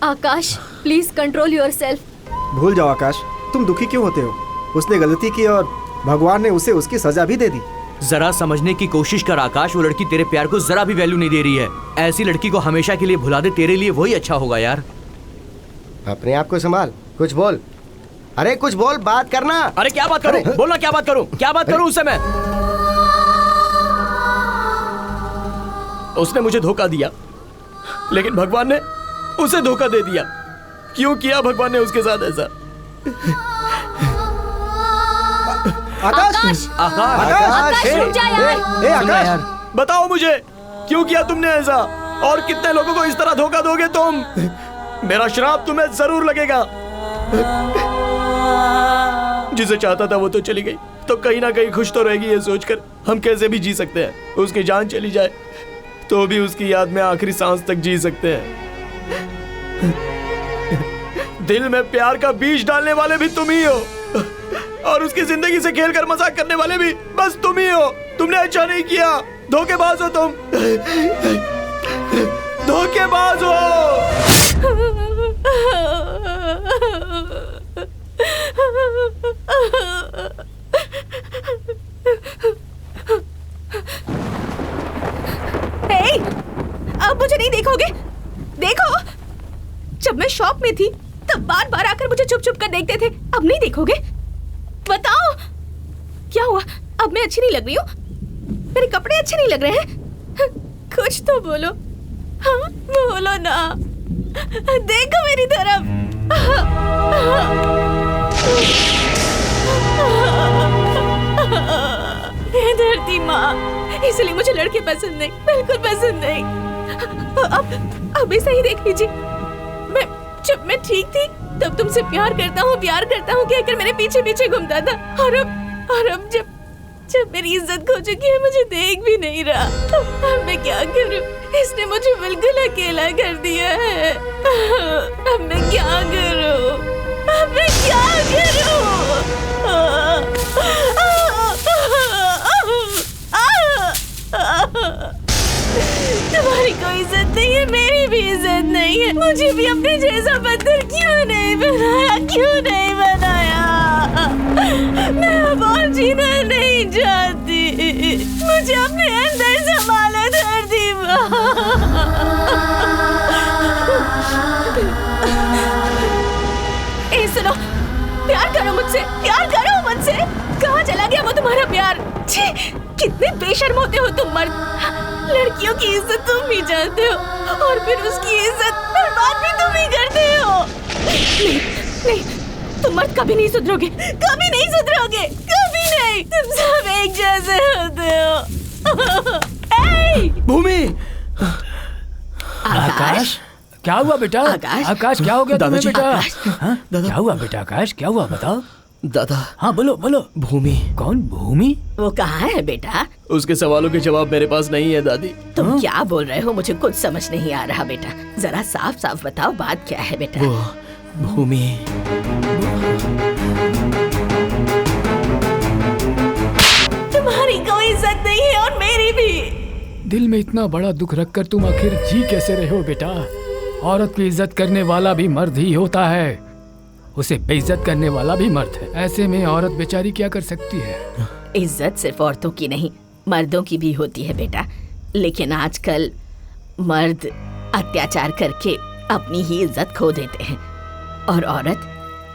आकाश प्लीज कंट्रोल योर सेल्फ। भूल जाओ आकाश, तुम दुखी क्यों होते हो? उसने गलती की और भगवान ने उसे उसकी सजा भी दे दी। जरा समझने की कोशिश कर आकाश, वो लड़की तेरे प्यार को जरा भी वैल्यू नहीं दे रही है। ऐसी लड़की को हमेशा के लिए भुला दे, तेरे लिए वही अच्छा होगा यार। अपने आप को संभाल, कुछ बोल। अरे कुछ बोल, बात करना। अरे क्या बात करूं? बोलना क्या बात करूं? क्या बात करूं उससे मैं? उसने मुझे धोखा दिया, लेकिन भगवान ने उसे धोखा दे दिया। क्यों किया भगवान ने उसके साथ ऐसा? आकाश आकाश आकाश रुक जा यार। ए आकाश, बताओ मुझे, क्यों किया तुमने ऐसा? और कितने लोगों को इस तरह धोखा दोगे तुम? मेरा श्राप तुम्हें जरूर लगेगा। जिसे चाहता था वो तो चली गई, तो कहीं ना कहीं खुश तो रहेगी ये सोचकर हम कैसे भी जी सकते हैं। उसकी जान चली जाए तो भी उसकी याद में आखिरी सांस तक जी सकते हैं। दिल में प्यार का बीज डालने वाले भी तुम ही हो, और उसकी जिंदगी से खेलकर मजाक करने वाले भी बस तुम ही हो। तुमने अच्छा नहीं किया, धोखेबाज हो तुम, धोखेबाज हो। हे, अब मुझे नहीं देखोगे? देखो, जब मैं शॉप में थी तब बार बार आकर मुझे चुप चुप कर देखते थे, अब नहीं देखोगे? बताओ क्या हुआ? अब मैं अच्छी नहीं लग रही हूँ? मेरे कपड़े अच्छे नहीं लग रहे हैं? कुछ तो बोलो। हाँ बोलो ना, देखो मेरी तरफ। हे धरती माँ, इसलिए मुझे लड़के पसंद नहीं, बिल्कुल पसंद नहीं। अब सही देख लीजिए, जब मैं ठीक थी तब तुमसे प्यार करता हूँ कहकर मेरे पीछे पीछे घूमता था, और अब जब मेरी इज्जत खो चुकी है, मुझे देख भी नहीं रहा। अब मैं क्या करूँ? इसने मुझे बिल्कुल अकेला कर दिया है। अब मैं क्या करूँ? तुम्हारी कोई इज्जत नहीं है, मेरी भी इज्जत नहीं है। मुझे भी अपने जैसा पत्थर क्यों नहीं बनाया? मैं अब और जीना नहीं चाहती, मुझे अपने अंदर संभालो धरती माँ। सुनो, प्यार करो मुझसे। कहाँ चला गया वो तुम्हारा प्यार? छी, कितने बेशर्म होते हो तुम मर्द। लड़कियों की इज्जत तुम भी जानते हो, और फिर उसकी इज्जत बर्बाद भी तुम ही करते हो। नहीं, तुम मर्द कभी नहीं सुधरोगे, कभी नहीं। तुम सब एक जैसे होते हो। भूमि, आकाश क्या हुआ बेटा? आकाश क्या हो गया तुम्हें बेटा? हाँ? क्या हुआ बेटा? आकाश क्या हुआ बताओ। दादा। हाँ बोलो। भूमि। कौन भूमि? वो कहाँ है बेटा? उसके सवालों के जवाब मेरे पास नहीं है दादी। तुम क्या बोल रहे हो? मुझे कुछ समझ नहीं आ रहा बेटा, जरा साफ साफ बताओ बात क्या है बेटा। भूमि, तुम्हारी कोई इज्जत नहीं है और मेरी भी। दिल में इतना बड़ा दुख रखकर तुम आखिर जी कैसे रहे हो बेटा? औरत की इज्जत करने वाला भी मर्द ही होता है, उसे बेइज्जत करने वाला भी मर्द है। ऐसे में औरत बेचारी क्या कर सकती है? इज्जत सिर्फ औरतों की नहीं, मर्दों की भी होती है बेटा। लेकिन आजकल मर्द अत्याचार करके अपनी ही इज्जत खो देते हैं और औरत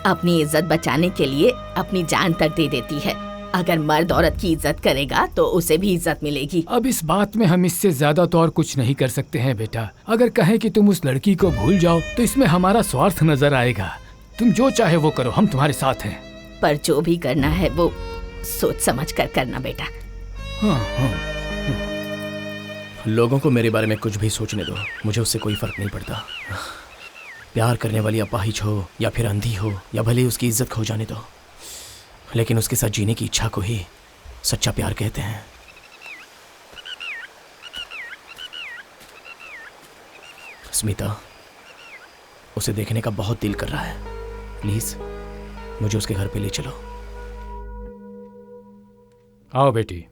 अपनी इज्जत बचाने के लिए अपनी जान तक दे देती है। अगर मर्द औरत की इज्जत करेगा तो उसे भी इज्जत मिलेगी। अब इस बात में हम इससे ज्यादा तो और कुछ नहीं कर सकते हैं बेटा। अगर कहें कि तुम उस लड़की को भूल जाओ तो इसमें हमारा स्वार्थ नजर आएगा। तुम जो चाहे वो करो, हम तुम्हारे साथ हैं। पर जो भी करना है वो सोच समझ कर करना बेटा। हाँ। लोगों को मेरे बारे में कुछ भी सोचने दो, मुझे उससे कोई फर्क नहीं पड़ता। प्यार करने वाली अपाहिज हो या फिर अंधी हो या भले उसकी इज्जत खो जाने दो, लेकिन उसके साथ जीने की इच्छा को ही सच्चा प्यार कहते हैं। स्मिता, उसे देखने का बहुत दिल कर रहा है। प्लीज मुझे उसके घर पे ले चलो। आओ बेटी।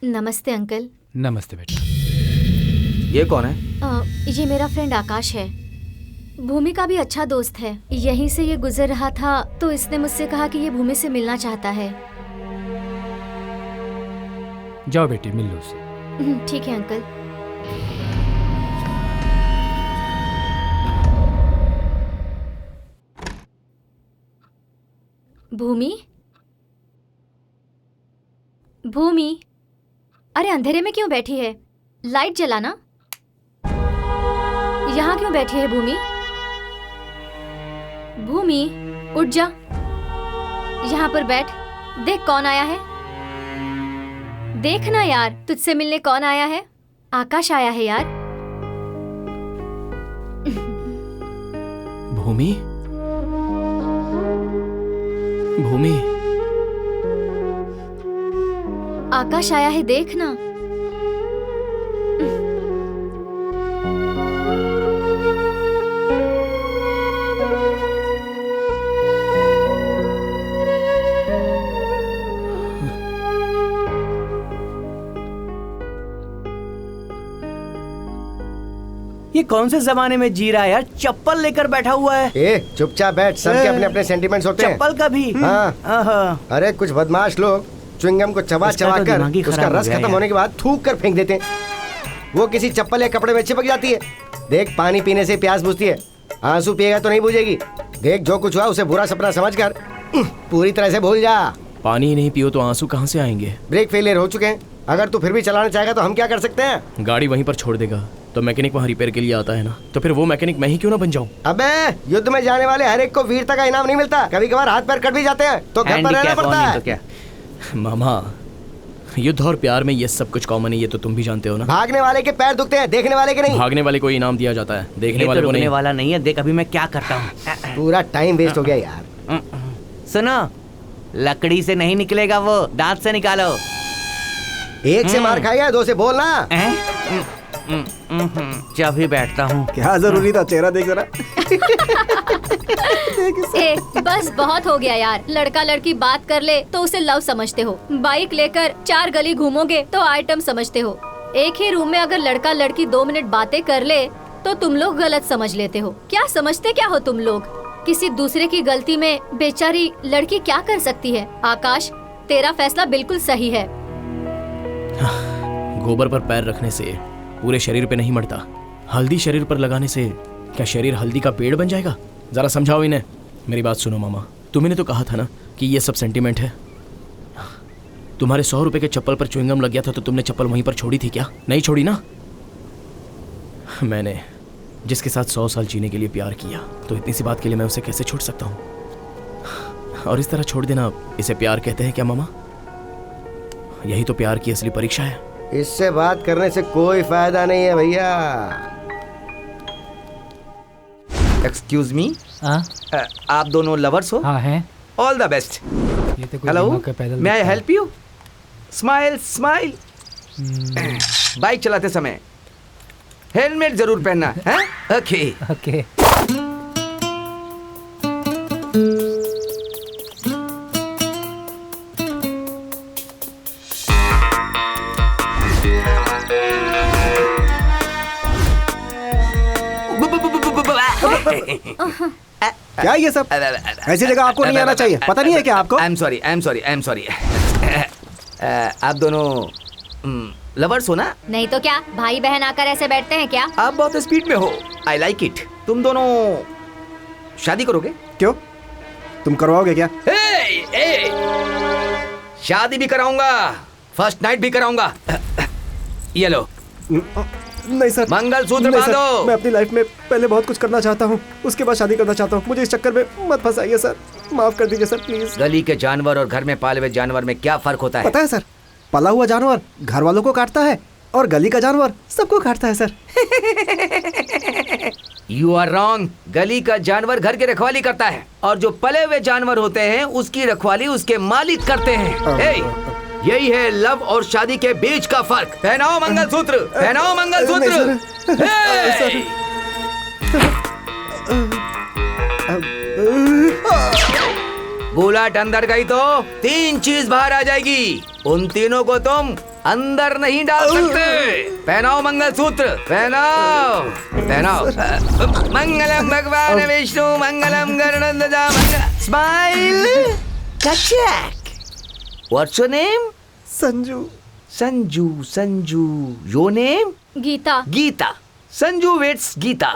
नमस्ते अंकल। नमस्ते बेटा। ये कौन है? ये मेरा फ्रेंड आकाश है। भूमि का भी अच्छा दोस्त है। यहीं से ये गुजर रहा था तो इसने मुझसे कहा कि ये भूमि से मिलना चाहता है। जाओ बेटी, मिल लो उसे। ठीक है अंकल। भूमि, भूमि, अरे अंधेरे में क्यों बैठी है? लाइट जलाना। यहाँ क्यों बैठी है भूमि? भूमि, उठ जा। यहाँ पर बैठ। देख कौन आया है। देख ना यार, तुझसे मिलने कौन आया है? आकाश आया है यार। भूमि, भूमि, आकाश आया है, देख ना। ये कौन से जमाने में जी रहा है यार? चप्पल लेकर बैठा हुआ है। ए चुपचाप बैठ, सबके अपने अपने सेंटिमेंट्स होते हैं। चप्पल का भी। हाँ। अरे कुछ बदमाश लोग च्युइंगम को चबा चबा कर उसका रस खत्म होने के बाद थूक कर फेंक देते हैं। वो किसी चप्पल या कपड़े में चिपक जाती है। देख, पानी पीने से प्यास बुझती है, आंसू पिएगा तो नहीं बुझेगी। देख, जो कुछ हुआ उसे बुरा सपना समझकर पूरी तरह से भूल जा। पानी नहीं पियो तो आंसू कहाँ से आएंगे? ब्रेक फेलियर हो चुके हैं। अगर तू फिर भी चलाना चाहेगा तो हम क्या कर सकते हैं? गाड़ी वहीं पर छोड़ देगा तो मैकेनिक वहाँ रिपेयर के लिए आता है ना, तो फिर वो मैकेनिक मैं ही क्यों ना बन जाऊँ? अबे, युद्ध में जाने वाले हर एक को वीरता का इनाम नहीं मिलता। कभी कभार हाथ पैर कट भी जाते हैं तो घर पर रहना पड़ता है। तो क्या? मामा, युद्ध और प्यार में ये सब कुछ कॉमन है, ये तो तुम भी जानते हो ना। भागने वाले के पैर दुखते हैं, देखने वाले के नहीं। भागने वाले को इनाम दिया जाता है, देखने वाले को नहीं। वाला नहीं है। देख अभी मैं क्या करता हूँ। पूरा टाइम वेस्ट हो गया यार। सुनो, लकड़ी से नहीं निकलेगा वो, दांत से निकालो। एक से मार खाएगा, दो से बोलना। जब ही बैठता हूँ। क्या जरूरी था? चेहरा देख जरा। ए, बस बहुत हो गया यार। लड़का लड़की बात कर ले तो उसे लव समझते हो, बाइक लेकर 4 गली घूमोगे तो आइटम समझते हो। एक ही रूम में अगर लड़का लड़की 2 मिनट बातें कर ले तो तुम लोग गलत समझ लेते हो। क्या समझते क्या हो तुम लोग? किसी दूसरे की गलती में बेचारी लड़की क्या कर सकती है? आकाश, तेरा फैसला बिल्कुल सही है। गोबर पर पैर रखने से पूरे शरीर पे नहीं मरता, हल्दी शरीर पर लगाने से क्या शरीर हल्दी का पेड़ बन जाएगा? जरा समझाओ इन्हें। मेरी बात सुनो मामा, तुमने तो कहा था ना कि ये सब सेंटीमेंट है। तुम्हारे 100 रुपए के चप्पल पर च्युइंगम लग गया था तो तुमने चप्पल वहीं पर छोड़ी थी क्या? नहीं छोड़ी ना। मैंने जिसके साथ 100 साल जीने के लिए प्यार किया, तो इतनी सी बात के लिए मैं उसे कैसे छोड़ सकता हूँ? और इस तरह छोड़ देना, इसे प्यार कहते हैं क्या मामा? यही तो प्यार की असली परीक्षा है। इससे बात करने से कोई फायदा नहीं है भैया। एक्सक्यूज मी, आप दोनों लवर्स हो? हाँ हैं। All the best. तो hello, may I help you? Smile smile. Bike चलाते समय हेलमेट जरूर पहनना है। Okay okay. क्या ये सब? ऐसी जगह आपको नहीं आना चाहिए। पता नहीं है क्या आपको? I am sorry, I am sorry, I am sorry. आप दोनों लवर्स हो ना? नहीं तो क्या, भाई बहन आकर ऐसे बैठते हैं क्या? आप बहुत स्पीड में हो। I like it. तुम दोनों शादी करोगे? क्यों, तुम करवाओगे क्या? शादी भी कराऊंगा, फर्स्ट नाइट भी कराऊंगा। ये लो। नहीं सर, मंगलसूत्र नहीं सर, बांधो। मैं अपनी लाइफ में पहले बहुत कुछ करना चाहता हूँ, उसके बाद शादी करना चाहता हूँ। मुझे इस चक्कर में मत फंसाइए सर, माफ कर दीजिए सर प्लीज। गली के जानवर और घर में पाले हुए जानवर में क्या फर्क होता है? पता है सर, पला हुआ जानवर घर वालों को काटता है और गली का जानवर सबको काटता है सर। You are wrong. गली का जानवर घर की रखवाली करता है और जो पले हुए जानवर होते हैं उसकी रखवाली उसके मालिक करते हैं। यही है लव और शादी के बीच का फर्क। पहनाओ मंगलसूत्र, पहनाओ मंगलसूत्र। बुलेट अंदर गई तो 3 चीज बाहर आ जाएगी, उन तीनों को तुम अंदर नहीं डाल सकते। पहनाओ मंगलसूत्र, पहनाओ पहनाओ। मंगलम भगवान विष्णु, मंगलम गरुड़ध्वजा, smile. What's your name? Sanju. Sanju, Sanju. Your name? Geeta. Geeta. Sanju waits Geeta.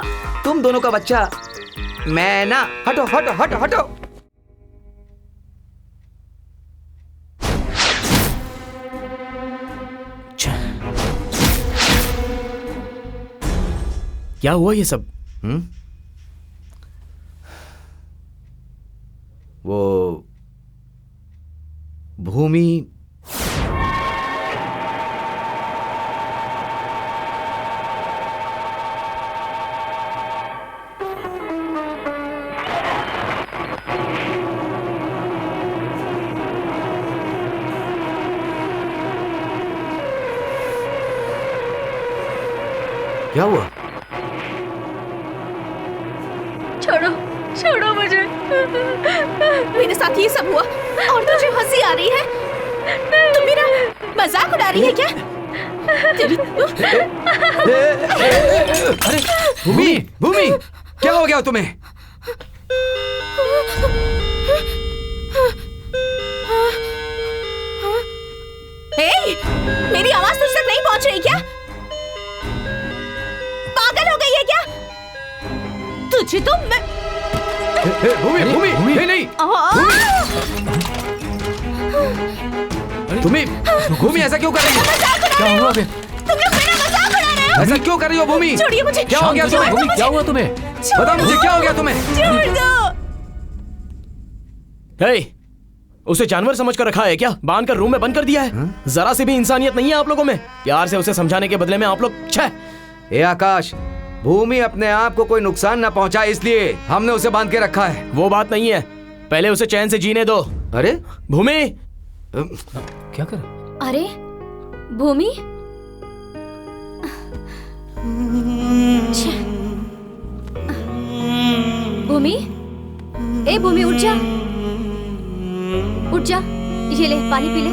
तुम दोनों का बच्चा मैना। हटो हटो हटो हटो। क्या हुआ ये सब? वो भूमि क्या हुआ? छोड़ो छोड़ो मुझे। मेरे साथ ये सब हुआ और तुझे हंसी आ रही है? तुम मेरा मजाक उड़ा रही है क्या? अरे भूमि, भूमि क्या हो गया तुम्हें? मेरी आवाज तुझ तक नहीं पहुंच रही क्या? पागल हो गई है क्या? तुझे तो मैं भूमि, भूमि, भूमि नहीं। तुम्हें भूमि ऐसा क्यों कर रही हो? क्या हुआ? तुम लोग मेरा मजाक उड़ा रहे हो। ऐसा क्यों कर रही हो भूमि? छोड़िए मुझे। क्या हो गया तुम्हें? भूमि क्या हुआ तुम्हें? बताओ मुझे क्या हो गया तुम्हें? छोड़ दो। उसे जानवर समझ कर रखा है क्या? बांध कर रूम में बंद कर दिया है? जरा से भी इंसानियत नहीं है आप लोगों में? प्यार से उसे समझाने के बदले में आप लोग ए आकाश, भूमि अपने आप को कोई नुकसान न पहुंचाए इसलिए हमने उसे बांध के रखा है। वो बात नहीं है, पहले उसे चैन से जीने दो। अरे भूमि क्या कर? अरे भूमि, भूमि, ए भूमि उठ जा, उठ जा, ये ले पानी पी ले।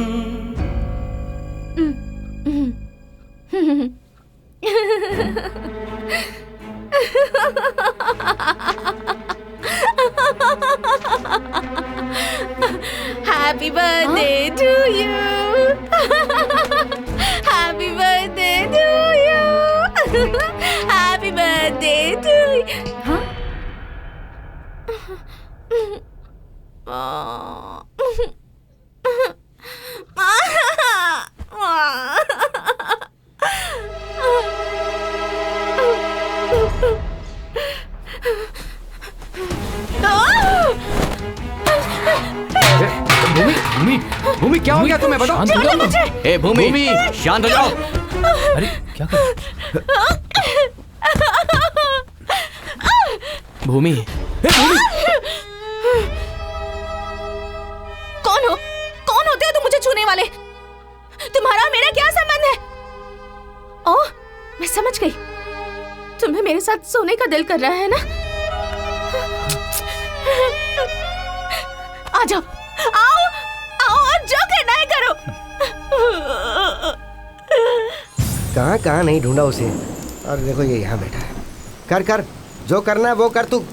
Happy birthday to you. Happy birthday to you. Happy birthday to you. हाँ? भूमि, भूमि, भूमि क्या हो गया तुम्हें? बताओ। ए भूमि, शांत हो जाओ। अरे क्या कर? भूमि, कौन हो? कौन होते हो तुम मुझे छूने वाले? तुम्हारा और मेरा क्या संबंध है? ओह, मैं समझ गई। तुम्हें मेरे साथ सोने का दिल कर रहा है ना? आ जाओ, आओ, आओ और जो करना है करो। कहाँ कहाँ नहीं ढूंढा उसे, और देखो ये यहाँ बैठा है। कर कर, जो करना है वो कर तू।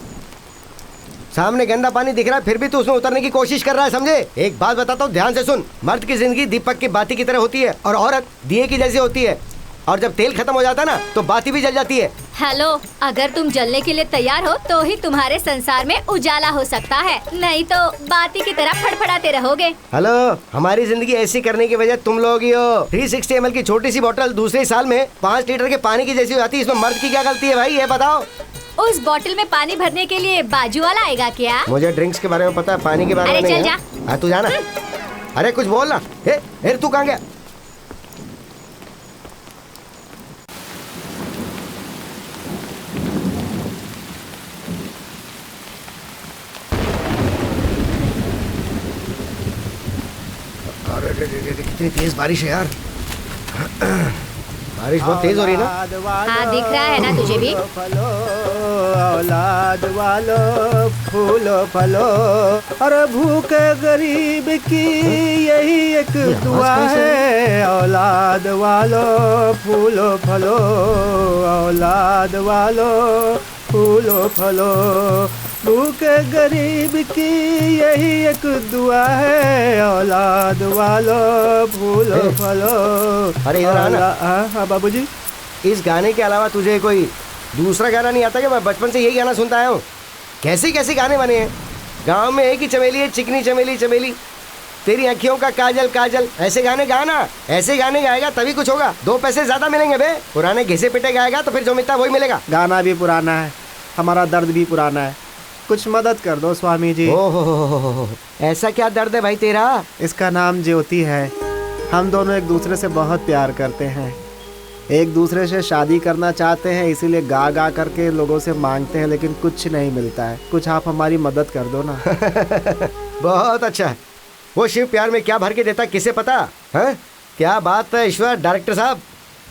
सामने गंदा पानी दिख रहा है फिर भी तू उसमें उतरने की कोशिश कर रहा है, समझे? एक बात बताता हूँ, ध्यान से सुन। मर्द की जिंदगी दीपक की बाती की तरह होती है और औरत दिए की जैसी होती है। और जब तेल खत्म हो जाता है ना तो बाती भी जल जाती है। हेलो, अगर तुम जलने के लिए तैयार हो तो ही तुम्हारे संसार में उजाला हो सकता है, नहीं तो बाती की तरह फड़फड़ाते रहोगे। हेलो, हमारी जिंदगी ऐसी करने की वजह तुम लोग ही हो। 360 ml की छोटी सी बोतल दूसरे साल में 5 लीटर के पानी की जैसी हो जाती है। इसमें मर्द की क्या गलती है भाई, ये बताओ। उस बोतल में पानी भरने के लिए बाजू वाला आएगा क्या? मुझे ड्रिंक्स के बारे में पता है, पानी के बारे में नहीं। अरे चल जा। तू जाना। अरे कुछ बोल ना। तू कहाँ गया? कितनी तेज बारिश है यार। बारिश बहुत तेज हो रही है ना। हाँ, दिख रहा है ना तुझे भी। औलाद वालो फूलो फलो, और भूखे गरीब की यही एक दुआ है। औलाद वालो फूलो फलो, औलाद वालो फूलो फलो, भूखे गरीब की यही एक दुआ है। औलाद वालो फूलो फलो। अरे इधर आना। हाँ बाबूजी। इस गाने के अलावा तुझे कोई दूसरा गाना नहीं आता क्या? मैं बचपन से यही गाना सुनता आया हूँ। कैसे कैसे गाने बने हैं। गांव में एक ही चमेली है, चिकनी चमेली चमेली, तेरी अखियों का काजल काजल। ऐसे गाने गाना, ऐसे गाने गाएगा तभी कुछ होगा। 2 पैसे ज्यादा मिलेंगे बे। पुराने घिसे पिटे गाएगा तो फिर जो मिलता वही मिलेगा। गाना भी पुराना है, हमारा दर्द भी पुराना है, कुछ मदद कर दो स्वामी जी। ओहो, ऐसा क्या दर्द है भाई तेरा? इसका नाम ज्योति है। हम दोनों एक दूसरे से बहुत प्यार करते हैं, एक दूसरे से शादी करना चाहते हैं, इसीलिए गा गा करके लोगों से मांगते हैं, लेकिन कुछ नहीं मिलता है। कुछ आप हमारी मदद कर दो ना। बहुत अच्छा है। वो शिव प्यार में क्या भर के देता किसे पता है? क्या बात है ईश्वर। डायरेक्टर साहब,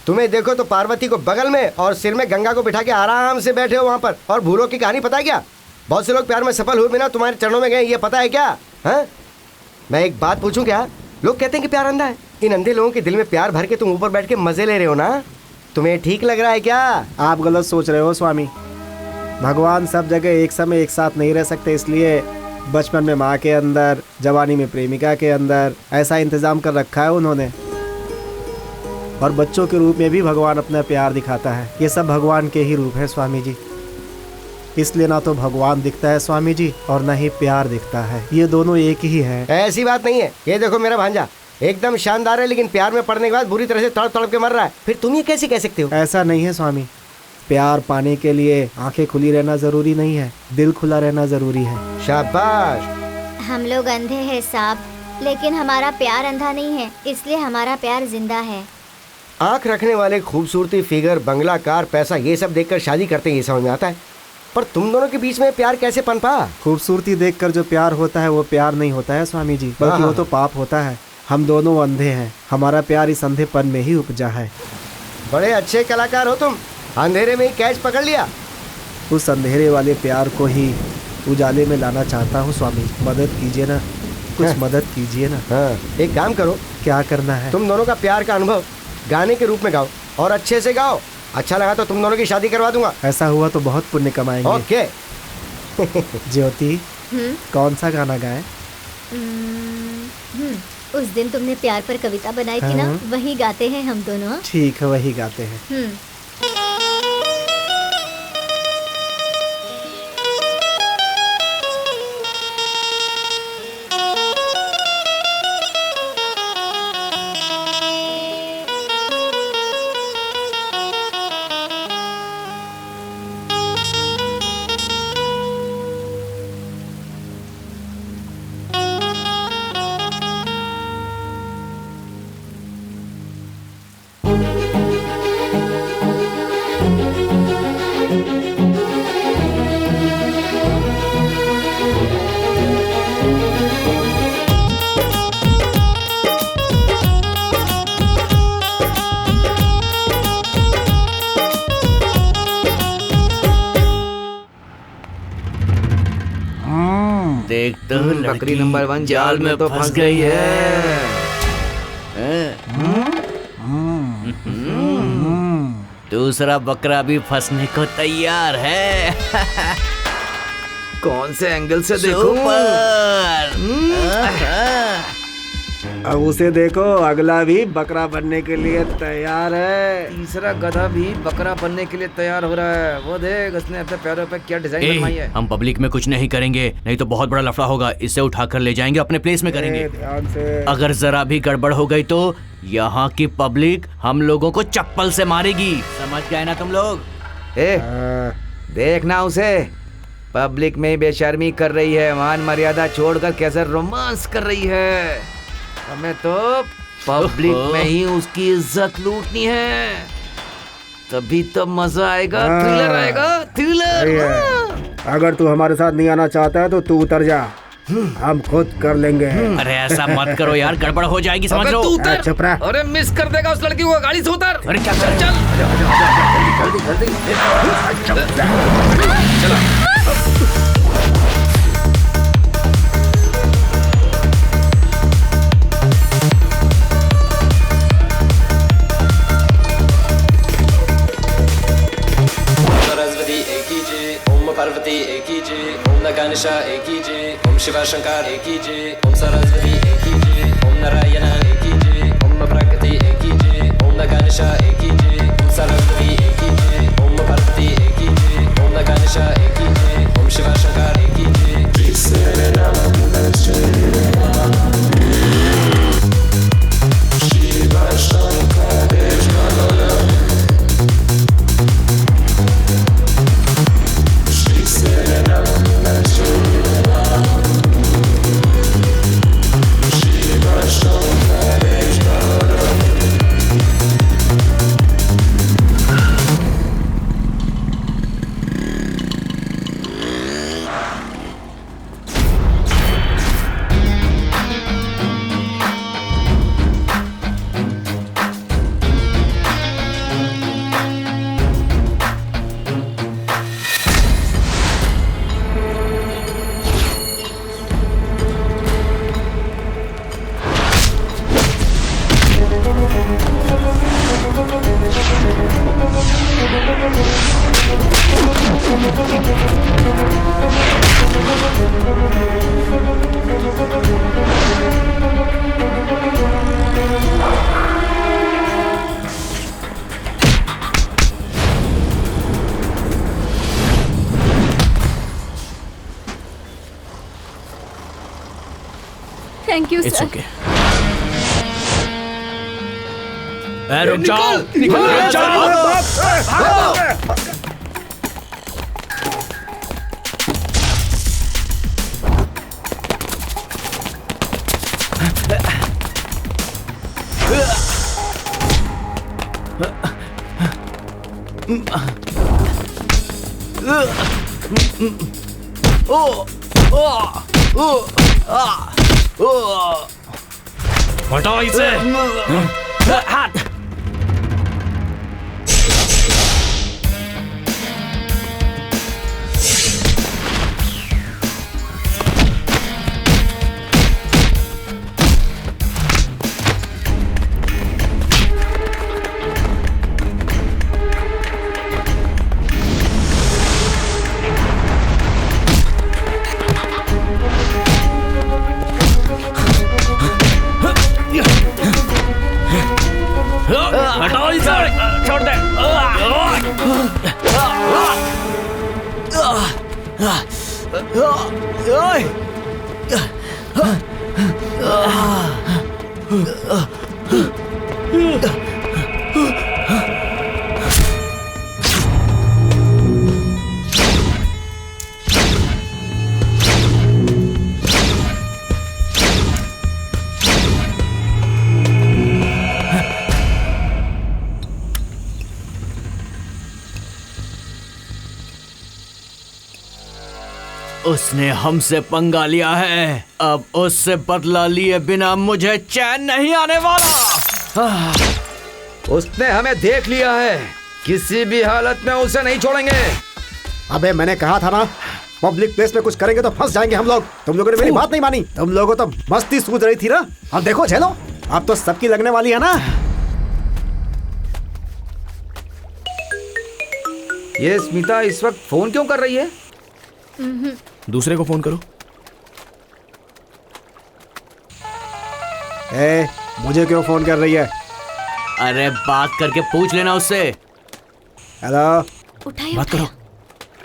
तुम्हें देखो तो पार्वती को बगल में और सिर में गंगा को बिठा के आराम से बैठे हो वहाँ पर। और भूलों की कहानी पता है क्या? बहुत से लोग प्यार में सफल हुए बिना तुम्हारे चरणों में गए, ये पता है क्या? हैं? मैं एक बात पूछूं क्या? लोग कहते हैं कि प्यार अंधा है। इन अंधे लोगों के दिल में प्यार भर के तुम ऊपर बैठ के मजे ले रहे हो ना। तुम्हें ठीक लग रहा है क्या? आप गलत सोच रहे हो स्वामी। भगवान सब जगह एक समय एक साथ नहीं रह सकते, इसलिए बचपन में माँ के अंदर, जवानी में प्रेमिका के अंदर ऐसा इंतजाम कर रखा है उन्होंने। और बच्चों के रूप में भी भगवान अपना प्यार दिखाता है। ये सब भगवान के ही रूप है स्वामी जी। इसलिए ना तो भगवान दिखता है स्वामी जी, और ना ही प्यार दिखता है। ये दोनों एक ही है। ऐसी बात नहीं है। ये देखो मेरा भांजा एकदम शानदार है, लेकिन प्यार में पड़ने के बाद बुरी तरह से तड़प तड़प के मर रहा है। फिर तुम ये कैसे कह सकते हो? ऐसा नहीं है स्वामी। प्यार पाने के लिए आंखें खुली रहना जरूरी नहीं है, दिल खुला रहना जरूरी है। शाबाश। हम लोग अंधे हैं साहब, लेकिन हमारा प्यार अंधा नहीं है, इसलिए हमारा प्यार जिंदा है। आंख रखने वाले खूबसूरती, फिगर, बंगला, कार, पैसा, ये सब देखकर शादी करते हैं, ये समझ में आता है। पर तुम दोनों के बीच में प्यार कैसे पनपा? खूबसूरती देखकर जो प्यार होता है वो प्यार नहीं होता है स्वामी जी, बल्कि वो तो पाप होता है। हम दोनों अंधे हैं, हमारा प्यार इस अंधेपन में ही उपजा है। बड़े अच्छे कलाकार हो तुम, अंधेरे में ही कैच पकड़ लिया। उस अंधेरे वाले प्यार को ही उजाले में लाना चाहता हूँ स्वामी। मदद कीजिए ना, कुछ मदद कीजिए ना। एक काम करो। क्या करना है? तुम दोनों का प्यार का अनुभव गाने के रूप में गाओ, और अच्छे से गाओ। अच्छा लगा तो तुम दोनों की शादी करवा दूंगा। ऐसा हुआ तो बहुत पुण्य कमाएंगे। ओके। ज्योति, कौन सा गाना गाए? उस दिन तुमने प्यार पर कविता बनाई थी ना, वही गाते हैं हम दोनों। ठीक है, वही गाते हैं। देख तो बकरी नंबर 1 जाल में तो फंस गई है। दूसरा बकरा भी फंसने को तैयार है। कौन से एंगल से देखूं? अब उसे देखो, अगला भी बकरा बनने के लिए तैयार है। तीसरा गधा भी बकरा बनने के लिए तैयार हो रहा है। वो देख उसने अपने पैरों पे क्या डिजाइन बनवाई है। हम पब्लिक में कुछ नहीं करेंगे, नहीं तो बहुत बड़ा लफड़ा होगा। इसे उठाकर ले जाएंगे, अपने प्लेस में करेंगे। ध्यान से। अगर जरा भी गड़बड़ हो गई तो यहाँ की पब्लिक हम लोगों को चप्पल से मारेगी। समझ गए ना तुम लोग? देखना उसे, पब्लिक में बेशर्मी कर रही है, मान मर्यादा छोड़कर कैसे रोमांस कर रही है। हमें तो पब्लिक में ही उसकी इज्जत लूटनी है, तभी तो मजा आएगा, थ्रिलर आएगा, थ्रिलर। अगर तू हमारे साथ नहीं आना चाहता है तो तू उतर जा, हम खुद कर लेंगे। अरे ऐसा मत करो यार, गड़बड़ हो जाएगी, समझ लो। चुप रह। अरे मिस कर देगा उस लड़की को, गाड़ी से उतर। अरे क्या कर? चल सरस्वती एक ही जय, ओम पार्वती एक ही जय, ओम नगानिशा एक ही जय, ओम शिवा शंकर एक ही जय, ओम सरस्वती एक ही जय, ओम नारायण एक ही जय, ओम प्रकृति एक ही जय, ओम नगानिशा एक ही जय, ओम सरस्वती एक ही जय, ओम पार्वती एक ही जय, ओम नगानिशा एक ही जय, ओम शिवा शंकर एक ही जय। Thank you it's sir. Okay. रुक जाओ, रुक जाओ। हटाओ इसे। हटाओ इसे, छोड़ दे। उसने हमसे पंगा लिया है, अब उससे बदला लिए बिना मुझे चैन नहीं आने वाला। उसने हमें देख लिया है, किसी भी हालत में उसे नहीं छोड़ेंगे। अबे मैंने कहा था ना, पब्लिक प्लेस में कुछ करेंगे तो फंस जाएंगे हम लोग। तुम लोगों ने मेरी बात नहीं मानी। तुम लोगों तो मस्ती सूझ रही थी ना, अब देखो झेलो, अब तो सबकी लगने वाली है ना। ये स्मिता इस वक्त फोन क्यों कर रही है? दूसरे को फोन करो। ए, मुझे क्यों फोन कर रही है? अरे बात करके पूछ लेना उससे। हेलो, उठाइए बात करो।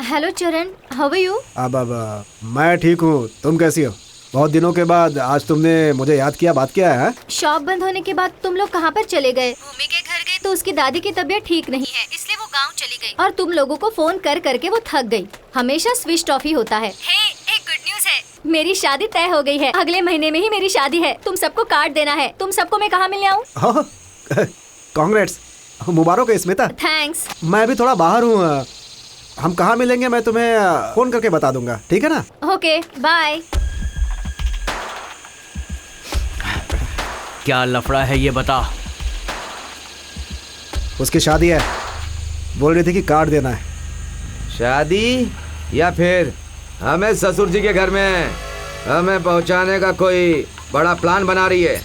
हेलो चरण, हाउ आर यू? अब मैं ठीक हूँ, तुम कैसी हो? बहुत दिनों के बाद आज तुमने मुझे याद किया, बात किया है? शॉप बंद होने के बाद तुम लोग कहाँ पर चले गए? भूमि के घर गए तो उसकी दादी की तबीयत ठीक नहीं है, इसलिए वो गांव चली गई और तुम लोगों को फोन कर करके वो थक गई। हमेशा स्विच ऑफ ही होता है। एक गुड न्यूज है, मेरी शादी तय हो गई है। अगले महीने में ही मेरी शादी है। तुम सबको कार्ड देना है। तुम सबको मैं कहाँ मिलने आऊँ? कांग्रेट्स, मुबारक है स्मिता। थैंक्स। मैं भी थोड़ा बाहर हूँ, हम कहाँ मिलेंगे मैं तुम्हें फोन करके बता दूंगा, ठीक है ना? Okay, bye. क्या लफड़ा है ये बता। उसकी शादी है, बोल रही थी कि कार्ड देना है। शादी या फिर हमें ससुर जी के घर में हमें पहुंचाने का कोई बड़ा प्लान बना रही है?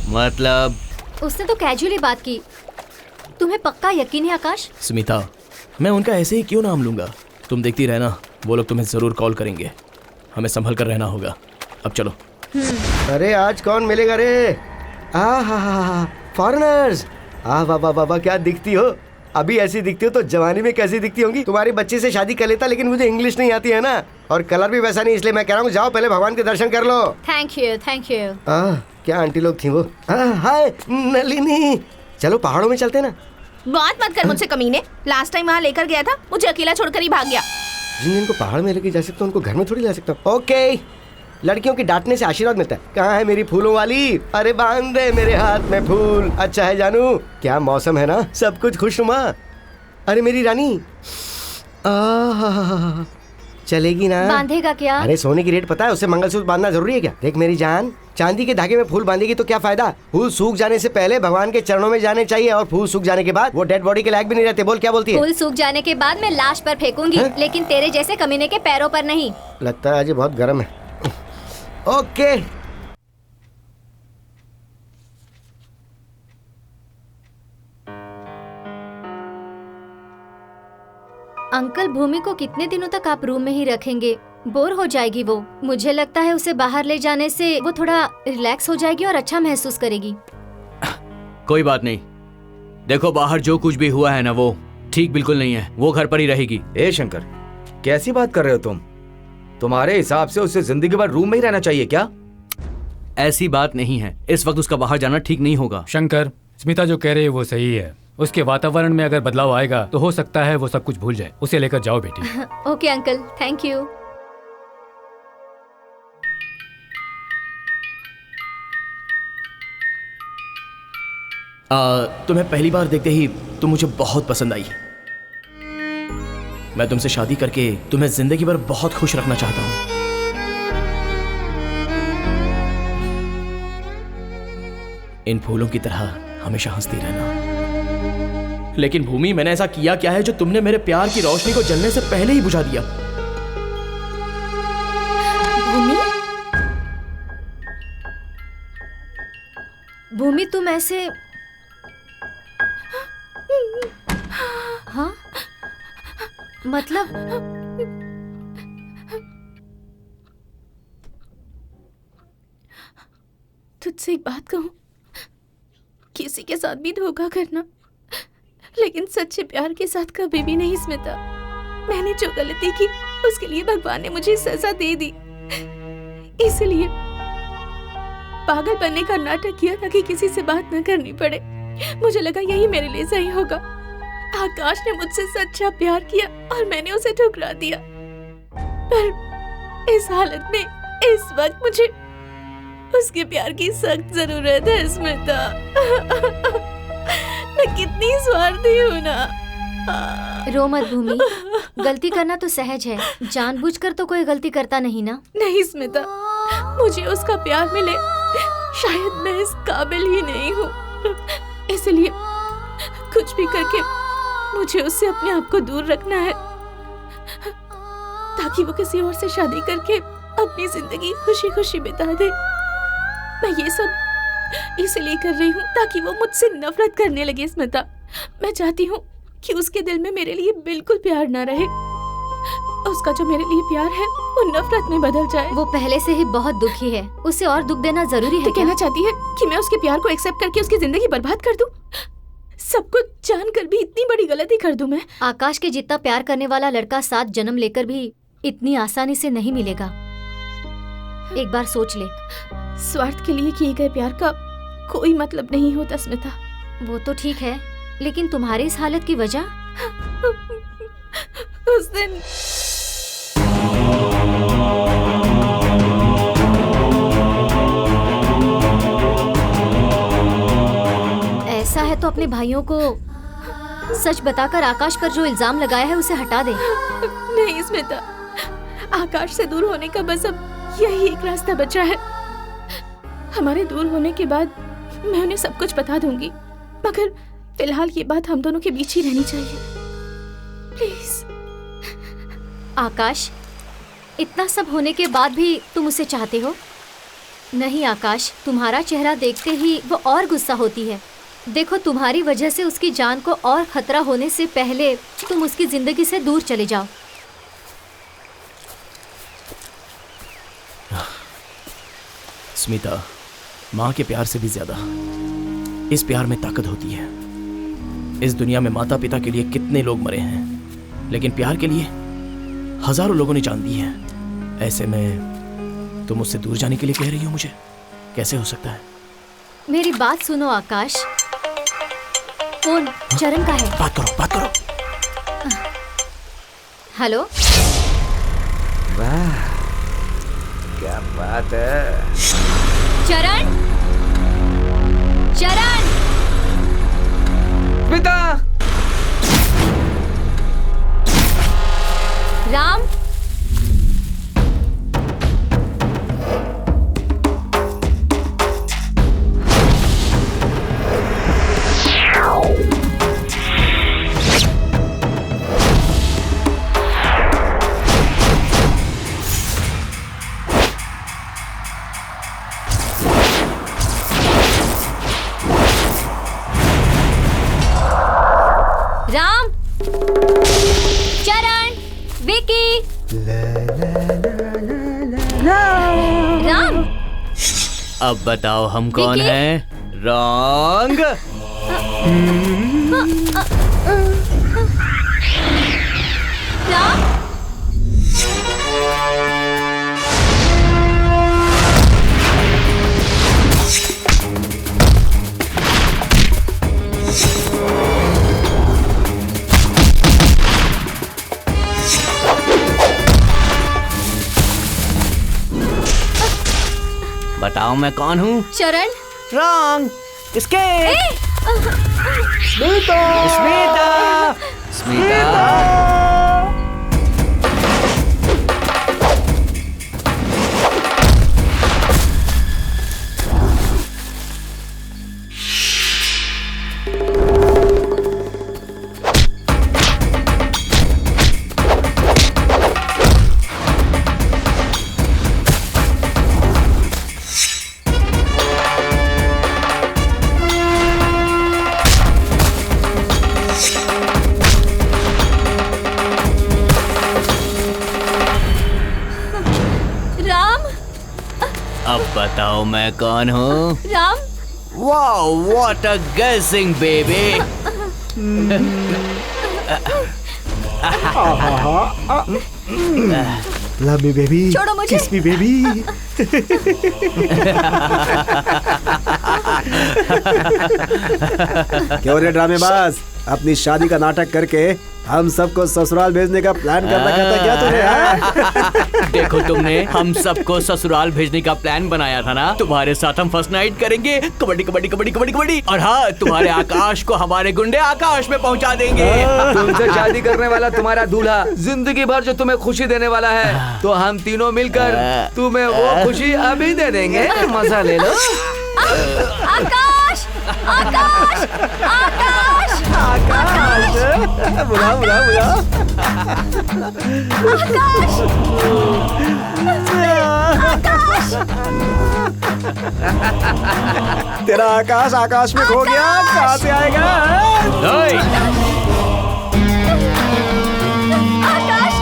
मतलब उसने तो कैजुअली बात की। तुम्हें पक्का यकीन है आकाश? स्मिता, मैं उनका ऐसे ही क्यों नाम लूंगा? तुम देखती रहना, वो लोग तुम्हें जरूर कॉल करेंगे। हमें संभल कर रहना होगा। अब चलो। अरे आज कौन मिलेगा रे? हा, फॉरेनर्स। वाह वाह वाह, क्या दिखती हो। अभी ऐसी दिखती हो तो जवानी में कैसी दिखती होंगी। तुम्हारी बच्ची से शादी कर लेता, लेकिन मुझे इंग्लिश नहीं आती है ना, और कलर भी वैसा नहीं, इसलिए मैं कह रहा हूँ जाओ पहले भगवान के दर्शन कर लो। Thank you, thank you. क्या आंटी लोग थी वो। हाय नलिनी, चलो पहाड़ों में चलते ना। बात मत कर मुझसे कमीने। लास्ट टाइम वहाँ लेकर गया था, मुझे अकेला छोड़कर ही भाग गया। जिनको पहाड़ में लेके जा सकता हूँ उनको घर में थोड़ी ला सकता हूँ। ओके, लड़कियों की डांटने से आशीर्वाद मिलता है। कहाँ है मेरी फूलों वाली? अरे बांध दे मेरे हाथ में फूल। अच्छा है जानू, क्या मौसम है ना, सब कुछ खुशनुमा। अरे मेरी रानी, चलेगी ना? बांधेगा क्या? अरे सोने की रेट पता है, उसे मंगलसूत्र बांधना जरूरी है क्या? देख मेरी जान, चांदी के धागे में फूल बांधेगी तो क्या फायदा? फूल सूख जाने से पहले भगवान के चरणों में जाने चाहिए, और फूल सूख जाने के बाद वो डेड बॉडी के लायक भी नहीं रहते। बोल क्या बोलती है? फूल सूख जाने के बाद मैं लाश पर फेंकूंगी, लेकिन तेरे जैसे कमीने के पैरों पर नहीं। लगता है आज बहुत गर्म है। ओके, अंकल, भूमि को कितने दिनों तक आप रूम में ही रखेंगे? बोर हो जाएगी वो। मुझे लगता है उसे बाहर ले जाने से वो थोड़ा रिलैक्स हो जाएगी और अच्छा महसूस करेगी। कोई बात नहीं, देखो बाहर जो कुछ भी हुआ है ना, वो ठीक बिल्कुल नहीं है। वो घर पर ही रहेगी। ए शंकर, कैसी बात कर रहे हो तुम? तुम्हारे हिसाब से उसे जिंदगी भर रूम में ही रहना चाहिए क्या? ऐसी बात नहीं है, इस वक्त उसका बाहर जाना ठीक नहीं होगा। शंकर, स्मिता जो कह रही है वो सही है। उसके वातावरण में अगर बदलाव आएगा तो हो सकता है वो सब कुछ भूल जाए। उसे लेकर जाओ बेटी। Okay uncle, thank you. तुम्हें पहली बार देखते ही तुम मुझे बहुत पसंद आई। मैं तुमसे शादी करके तुम्हें जिंदगी भर बहुत खुश रखना चाहता हूं। इन फूलों की तरह हमेशा हंसती रहना। लेकिन भूमि, मैंने ऐसा किया क्या है जो तुमने मेरे प्यार की रोशनी को जलने से पहले ही बुझा दिया? भूमि, भूमि तुम ऐसे, हाँ मतलब तुझसे एक बात कहूं, किसी के साथ भी धोखा करना, लेकिन सच्चे प्यार के साथ कभी भी नहीं स्मिता। मैंने जो गलती की उसके लिए भगवान ने मुझे सजा दे दी, इसलिए पागल बनने का नाटक किया ताकि किसी से बात न करनी पड़े। मुझे लगा यही मेरे लिए सही होगा। आकाश ने मुझसे सच्चा प्यार किया और मैंने उसे ठुकरा दिया, पर इस हालत में इस वक्त मुझे उसके प्यार की सख्त जरूरत है स्मिता। मैं कितनी स्वार्थी हूँ ना। रो मत भूमि, गलती करना तो सहज है, जानबूझकर तो कोई गलती करता नहीं ना। नहीं स्मिता, मुझे उसका प्यार मिले, शायद मैं इस काबिल ही नहीं हूँ, इसलिए कुछ भी करके मुझे उससे अपने आप को दूर रखना है, ताकि वो किसी और से शादी करके अपनी जिंदगी खुशी खुशी बिता दे। मैं ये सब इसलिए कर रही हूँ ताकि वो मुझसे नफरत करने लगे स्मिता। मैं चाहती हूँ कि उसके दिल में मेरे लिए बिल्कुल प्यार ना रहे। उसका जो मेरे लिए प्यार है वो नफरत में बदल जाए। वो पहले से ही बहुत दुखी है, उसे और दुख देना जरूरी है तो कहना चाहती है कि मैं उसके प्यार को एक्सेप्ट करके उसकी जिंदगी बर्बाद कर दूं? सब कुछ जानकर भी इतनी बड़ी गलती कर दूं मैं? आकाश के जितना प्यार करने वाला लड़का 7 जन्म लेकर भी इतनी आसानी से नहीं मिलेगा। एक बार सोच ले। स्वार्थ के लिए किए गए प्यार का कोई मतलब नहीं होता स्मिता। वो तो ठीक है, लेकिन तुम्हारी इस हालत की वजह? उस दिन ऐसा है तो अपने भाइयों को सच बताकर आकाश पर जो इल्जाम लगाया है उसे हटा दे। नहीं स्मिता, आकाश से दूर होने का बस अब यही एक रास्ता बचा है। हमारे दूर होने के बाद मैं उन्हें सब कुछ बता दूंगी, मगर फिलहाल ये बात हम दोनों के बीच ही रहनी चाहिए, प्लीज। आकाश, इतना सब होने के बाद भी तुम उसे चाहते हो? नहीं आकाश, तुम्हारा चेहरा देखते ही वो और गुस्सा होती है। देखो, तुम्हारी वजह से उसकी जान को और खतरा होने से पहले तुम उसकी जिंदगी से दूर चले जाओ। स्मिता, माँ के प्यार से भी ज्यादा इस प्यार में ताकत होती है। इस दुनिया में माता पिता के लिए कितने लोग मरे हैं, लेकिन प्यार के लिए हजारों लोगों ने जान दी है। ऐसे में तुम मुझसे दूर जाने के लिए कह रही हो मुझे? कैसे हो सकता है? मेरी बात सुनो आकाश। फोन चरण का है। बात करो। हेलो। वाह, क्या बात है। चरण, पिता। राम, राम, चरण, विकी। राम, अब बताओ हम कौन विकी? हैं? रॉन्ग। राम, बताओ मैं कौन हूँ? चरण। रॉन्ग। एस्केप। स्मिता। अब बताओ मैं कौन हूँ? राम। वाओ, व्हाट अ गेसिंग बेबी। लव मी बेबी, छोड़ो मुझे। किस मी बेबी। क्यों रे ड्रामेबाज, अपनी शादी का नाटक करके हम सबको ससुराल भेजने का प्लान कर रखा था क्या तूने? देखो, तुमने हम सबको ससुराल भेजने का प्लान बनाया था ना। तुम्हारे साथ हम फर्स्ट नाइट करेंगे, कबड्डी कबड्डी कबड्डी कबड्डी कबड्डी, और हाँ, तुम्हारे आकाश को हमारे गुंडे आकाश में पहुंचा देंगे। तुमसे शादी करने वाला तुम्हारा दूल्हा जिंदगी भर जो तुम्हें खुशी देने वाला है, तो हम तीनों मिलकर तुम्हें वो खुशी अभी दे देंगे। मजा ले लो। आकाश, आकाश, आकाश, आकाश, बुला बुला बुला। आकाश, आकाश। तेरा आकाश आकाश में खो गया, कहाँ से आएगा? आकाश,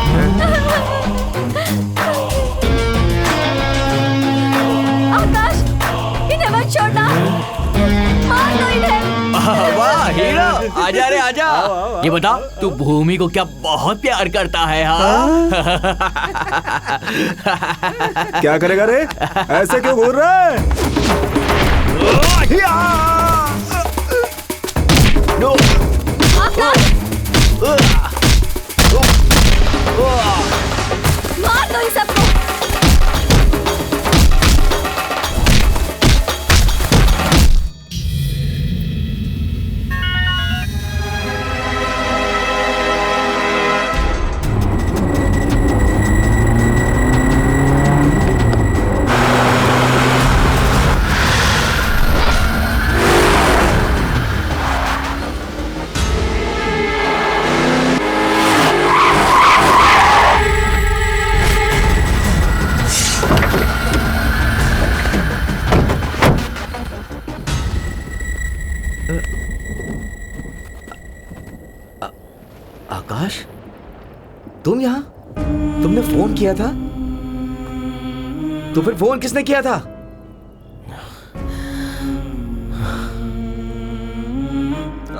छोड़ना, मार दो इन्हें। वाह हीरो, आजा रे आजा। ये बता तू भूमि को क्या बहुत प्यार करता है? हाँ क्या करेगा रे? ऐसे क्यों घूर रहा है? मार दो इन सबको। आकाश, तुम यहाँ? तुमने फोन किया था? तो फिर फोन किसने किया था?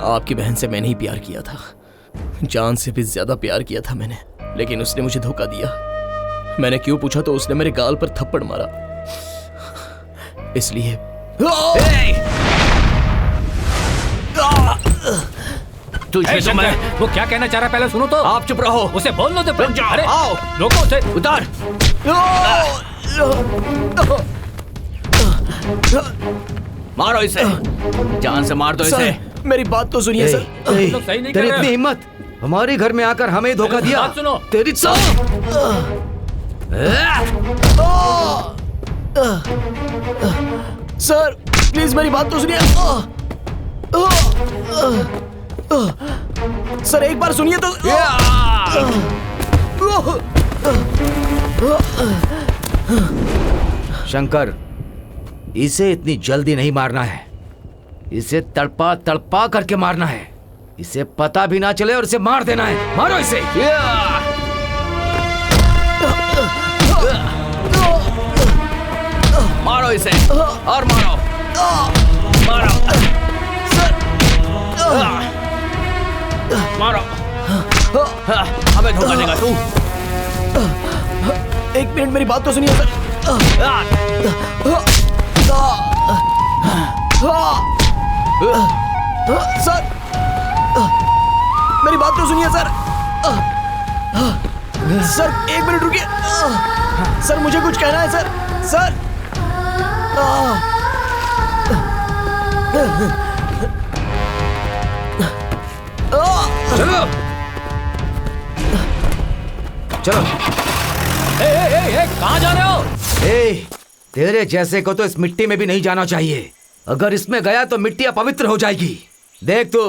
आपकी बहन से मैंने ही प्यार किया था, जान से भी ज्यादा प्यार किया था मैंने, लेकिन उसने मुझे धोखा दिया। मैंने क्यों पूछा तो उसने मेरे गाल पर थप्पड़ मारा, इसलिए तुझे तो मैं वो क्या कहना चाह रहा है पहले सुनो तो। आप चुप रहो, उसे बोलने दो। अरे आओ, रोको उसे। उतार। मारो इसे, जान से मार दो इसे। मेरी बात तो सुनिए सर। सही नहीं कर तेरी रहे इतनी हो। हिम्मत, हमारे घर में आकर हमें धोखा दिया। बात सुनो। तेरी सर प्लीज मेरी बात तो सुनिए। सर एक बार सुनिए तो। शंकर, इसे इतनी जल्दी नहीं मारना है, इसे तड़पा तड़पा करके मारना है, इसे पता भी ना चले और इसे मार देना है। मारो इसे। मारो इसे और मारो, मारो मारो। हमें धोखा देगा तू। एक मिनट मेरी बात तो सुनिए सर। सर मेरी बात तो सुनिए सर। सर एक मिनट रुकिए। सर मुझे कुछ कहना है सर। सर चलो चलो। कहाँ जा रहे हो? तेरे जैसे को तो इस मिट्टी में भी नहीं जाना चाहिए। अगर इसमें गया तो मिट्टी अपवित्र हो जाएगी। देख तू,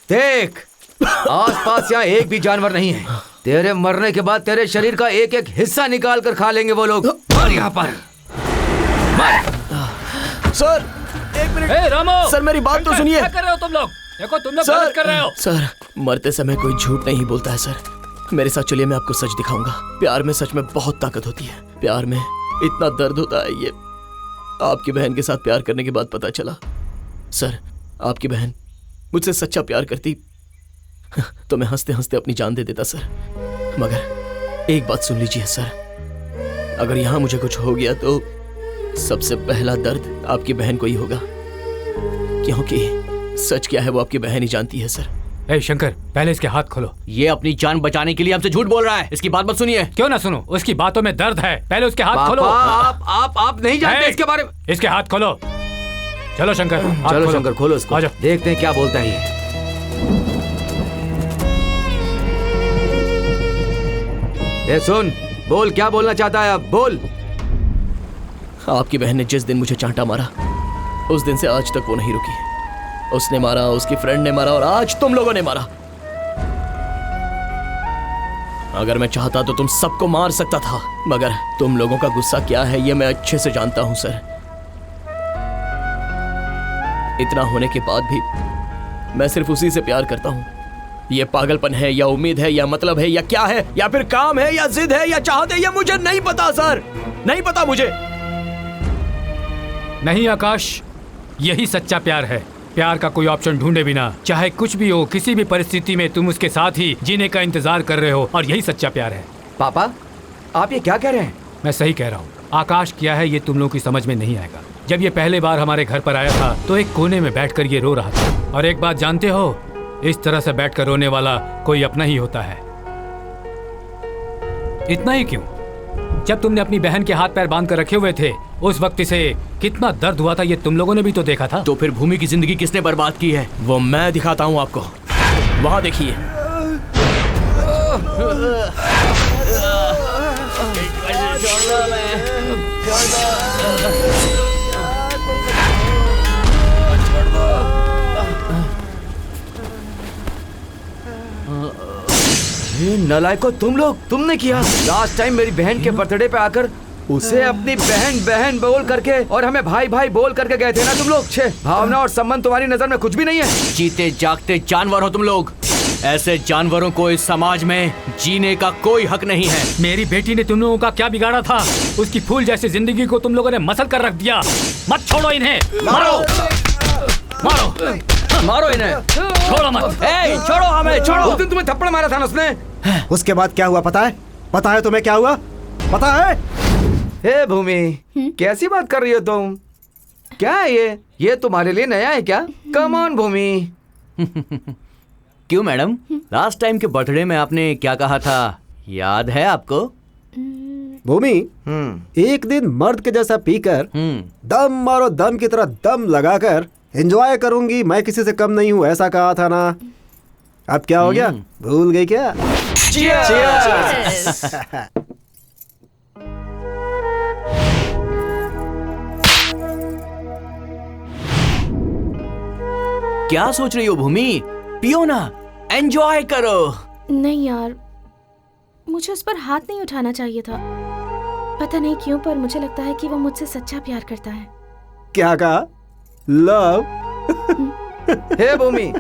देख आसपास यहाँ एक भी जानवर नहीं है। तेरे मरने के बाद तेरे शरीर का एक एक हिस्सा निकाल कर खा लेंगे वो लोग। और यहाँ पर सर एक मिनट। रामो, सर मेरी बात तो सुनिए। क्या कर रहे हो तुम लोग? देखो तुम लोग गलत कर रहे हो। सर मरते समय कोई झूठ नहीं बोलता है सर। मेरे साथ चलिए, मैं आपको सच दिखाऊंगा। प्यार में सच में बहुत ताकत होती है, प्यार में इतना दर्द होता है। ये आपकी बहन के साथ प्यार करने के बाद पता चला। सर आपकी बहन मुझसे सच्चा प्यार करती तो मैं हंसते हंसते अपनी जान दे देता सर। मगर एक बात सुन लीजिए सर, अगर यहाँ मुझे कुछ हो गया तो सबसे पहला दर्द आपकी बहन को ही होगा, क्योंकि सच क्या है वो आपकी बहन ही जानती है सर। ए शंकर, पहले इसके हाथ खोलो। ये अपनी जान बचाने के लिए हमसे झूठ बोल रहा है, इसकी बात मत सुनिए। क्यों ना सुनो, उसकी बातों में दर्द है। पहले उसके हाथ खोलो। आप नहीं जानते इसके बारे में। इसके हाथ खोलो। चलो शंकर, चलो शंकर खोलो इसको, देखते हैं क्या बोलता है ये। ए सुन, बोल क्या बोलना चाहता है अब, बोल। आपकी बहन ने जिस दिन मुझे चांटा मारा उस दिन से आज तक वो नहीं रुकी। उसने मारा, उसकी फ्रेंड ने मारा और आज तुम लोगों ने मारा। अगर मैं चाहता तो तुम सबको मार सकता था, मगर तुम लोगों का गुस्सा क्या है ये मैं अच्छे से जानता हूं सर। इतना होने के बाद भी मैं सिर्फ उसी से प्यार करता हूं। ये पागलपन है या उम्मीद है या मतलब है या क्या है, या फिर काम है या जिद है या चाहत है, ये मुझे नहीं पता सर, नहीं पता मुझे। नहीं आकाश, यही सच्चा प्यार है। प्यार का कोई ऑप्शन ढूंढे बिना, चाहे कुछ भी हो, किसी भी परिस्थिति में तुम उसके साथ ही जीने का इंतजार कर रहे हो, और यही सच्चा प्यार है। पापा, आप ये क्या कह रहे हैं? मैं सही कह रहा हूँ। आकाश क्या है ये तुम लोगों की समझ में नहीं आएगा। जब ये पहले बार हमारे घर पर आया था तो एक कोने में बैठकर ये रो रहा था। और एक बात जानते हो, इस तरह से बैठकर रोने वाला कोई अपना ही होता है। इतना ही क्यों, जब तुमने अपनी बहन के हाथ पैर बांध कर रखे हुए थे, उस वक्त इसे कितना दर्द हुआ था ये तुम लोगों ने भी तो देखा था। तो फिर भूमि की जिंदगी किसने बर्बाद की है? वो मैं दिखाता हूँ आपको। वहाँ देखिए। ये नालायको तुम लोग, तुमने किया। लास्ट टाइम मेरी बहन के बर्थडे पे आकर उसे अपनी बहन बहन बोल करके और हमें भाई भाई बोल करके गए थे ना तुम लोग। छे, भावना और संबंध तुम्हारी नजर में कुछ भी नहीं है। जीते जागते जानवर हो तुम लोग। ऐसे जानवरों को इस समाज में जीने का कोई हक नहीं है। मेरी बेटी ने तुम लोगों का क्या बिगाड़ा था? उसकी फूल जैसी जिंदगी को तुम लोगों ने मसल कर रख दिया। मत छोड़ो इन्हें, मारो मारो मारो इन्हें, छोड़ो मत। ए, छोड़ो हमें, छोड़ो। उस दिन तुम्हें थप्पड़ मारा था ना उसने। उसके बाद क्या हुआ पता है? पता है तुम्हें क्या हुआ? पता है? हे भूमि, कैसी बात कर रही हो तुम? क्या है ये तुम्हारे लिए नया है क्या? कम ऑन भूमि। क्यों मैडम, लास्ट टाइम के बर्थडे में आपने क्या कहा था, याद है आपको? भूमि, एक दिन मर्द के जैसा पीकर दम मारो दम की तरह दम लगाकर एंजॉय करूंगी, मैं किसी से कम नहीं हूँ, ऐसा कहा था ना। अब क्या हो गया, भूल गई क्या? Cheers! क्या सोच रही हो भूमि? पियो ना, एंजॉय करो। नहीं यार, मुझे उस पर हाथ नहीं उठाना चाहिए था। पता नहीं क्यों, पर मुझे लगता है कि वो मुझसे सच्चा प्यार करता है। क्या कहा? लव? हे भूमि,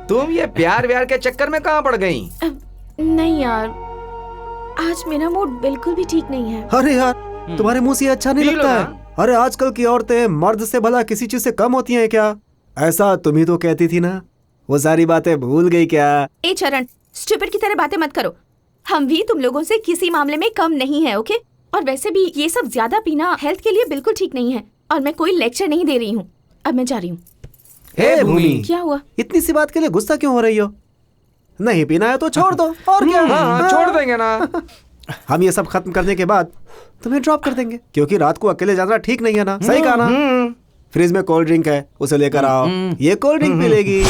तुम ये प्यार व्यार के चक्कर में कहाँ पड़ गई? नहीं यार, आज मेरा मूड बिल्कुल भी ठीक नहीं है। अरे यार, तुम्हारे मुंह से अच्छा नहीं लगता है। अरे आजकल की औरतें मर्द से भला किसी चीज से कम होती हैं क्या? ऐसा तुम ही तो कहती थी ना। वो सारी बातें भूल गई क्या? ए चरण, स्टूपिड की तरह बातें मत करो। हम भी तुम लोगों से किसी मामले में कम नहीं है, ओके? और वैसे भी ये सब ज्यादा पीना हेल्थ के लिए बिल्कुल ठीक नहीं है। और मैं कोई लेक्चर नहीं दे रही हूँ। अब मैं जा रही हूँ। हे भूमि, क्या हुआ? इतनी सी बात के लिए गुस्सा क्यों हो रही हो? नहीं पीना है तो छोड़ दो, और क्या? हाँ, छोड़ देंगे ना। हम ये सब खत्म करने के बाद तुम्हें ड्रॉप कर देंगे, क्योंकि रात को अकेले जाना ठीक नहीं है ना। सही कहा ना? फ्रिज में कोल्ड ड्रिंक है, उसे लेकर आओ। ये कोल्ड ड्रिंक पी लेगी।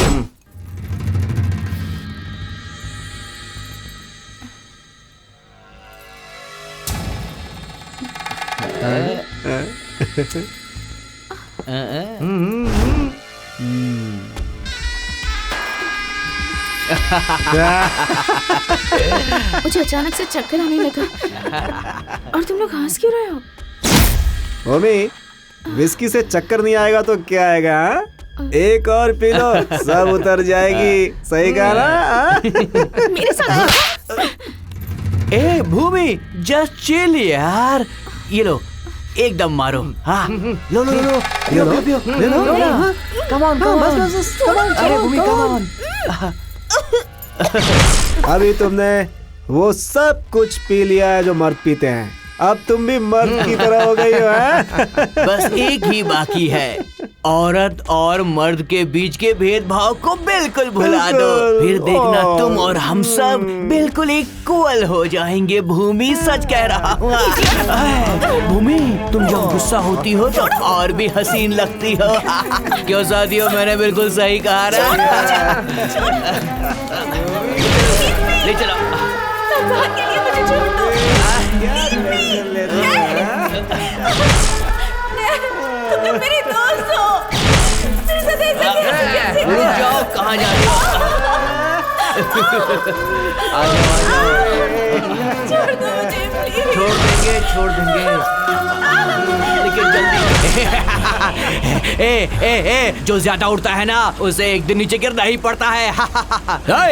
मुझे अचानक से चक्कर आने लगा। और तुम लोग हंस क्यों रहे हो? मम्मी, विस्की से चक्कर नहीं आएगा तो क्या आएगा? एक और पी लो, सब उतर जाएगी। सही कहा ना? मेरे साथ ए भूमि, जस्ट चिल यार। ये लो, एकदम मारो। हाँ, लो लो लो लो, पियो पियो पियो, ले लो लो। कम ऑन, बस कम ऑन। अरे भूमि, कम ऑन। अभी तुमने वो सब कुछ पी लिया है जो मर्द पीते हैं। अब तुम भी मर्द की तरह हो गई हो, हैं? बस एक ही बाकी है, औरत और मर्द के बीच के भेदभाव को बिल्कुल भुला दो। फिर देखना तुम और हम सब बिल्कुल इक्वल हो जाएंगे। भूमि, सच कह रहा हूँ। भूमि, तुम जब गुस्सा होती हो तो और भी हसीन लगती हो। क्यों साथियों, मैंने बिल्कुल सही कहा ना? ले चलो। तुम लोग मेरे दोस्त हो। मेरे साथ ऐसा कैसे? रुक जाओ, कहाँ जा रही हो? आ जाओ। छोड़ दो मुझे प्लीज। छोड़ देंगे, लेकिन जल्दी। जो ज्यादा उड़ता है ना उसे एक दिन नीचे गिरना ही पड़ता है।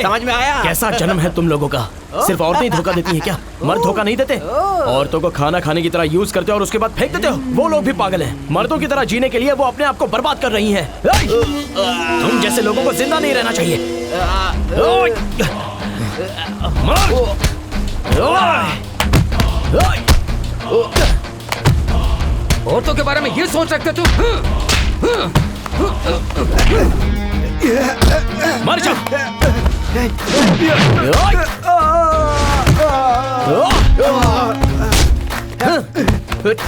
समझ में आया? कैसा जन्म है तुम लोगों का? सिर्फ औरतें ही धोखा देती हैं क्या? मर्द धोखा नहीं देते? औरतों को खाना खाने की तरह यूज करते हो और उसके बाद फेंक देते हो। वो लोग भी पागल हैं। मर्दों की तरह जीने के लिए वो अपने आप को बर्बाद कर रही हैं। तुम जैसे लोगों को जिंदा नहीं रहना चाहिए। औरतों के बारे में ये सोच रखते तुम? मर जा।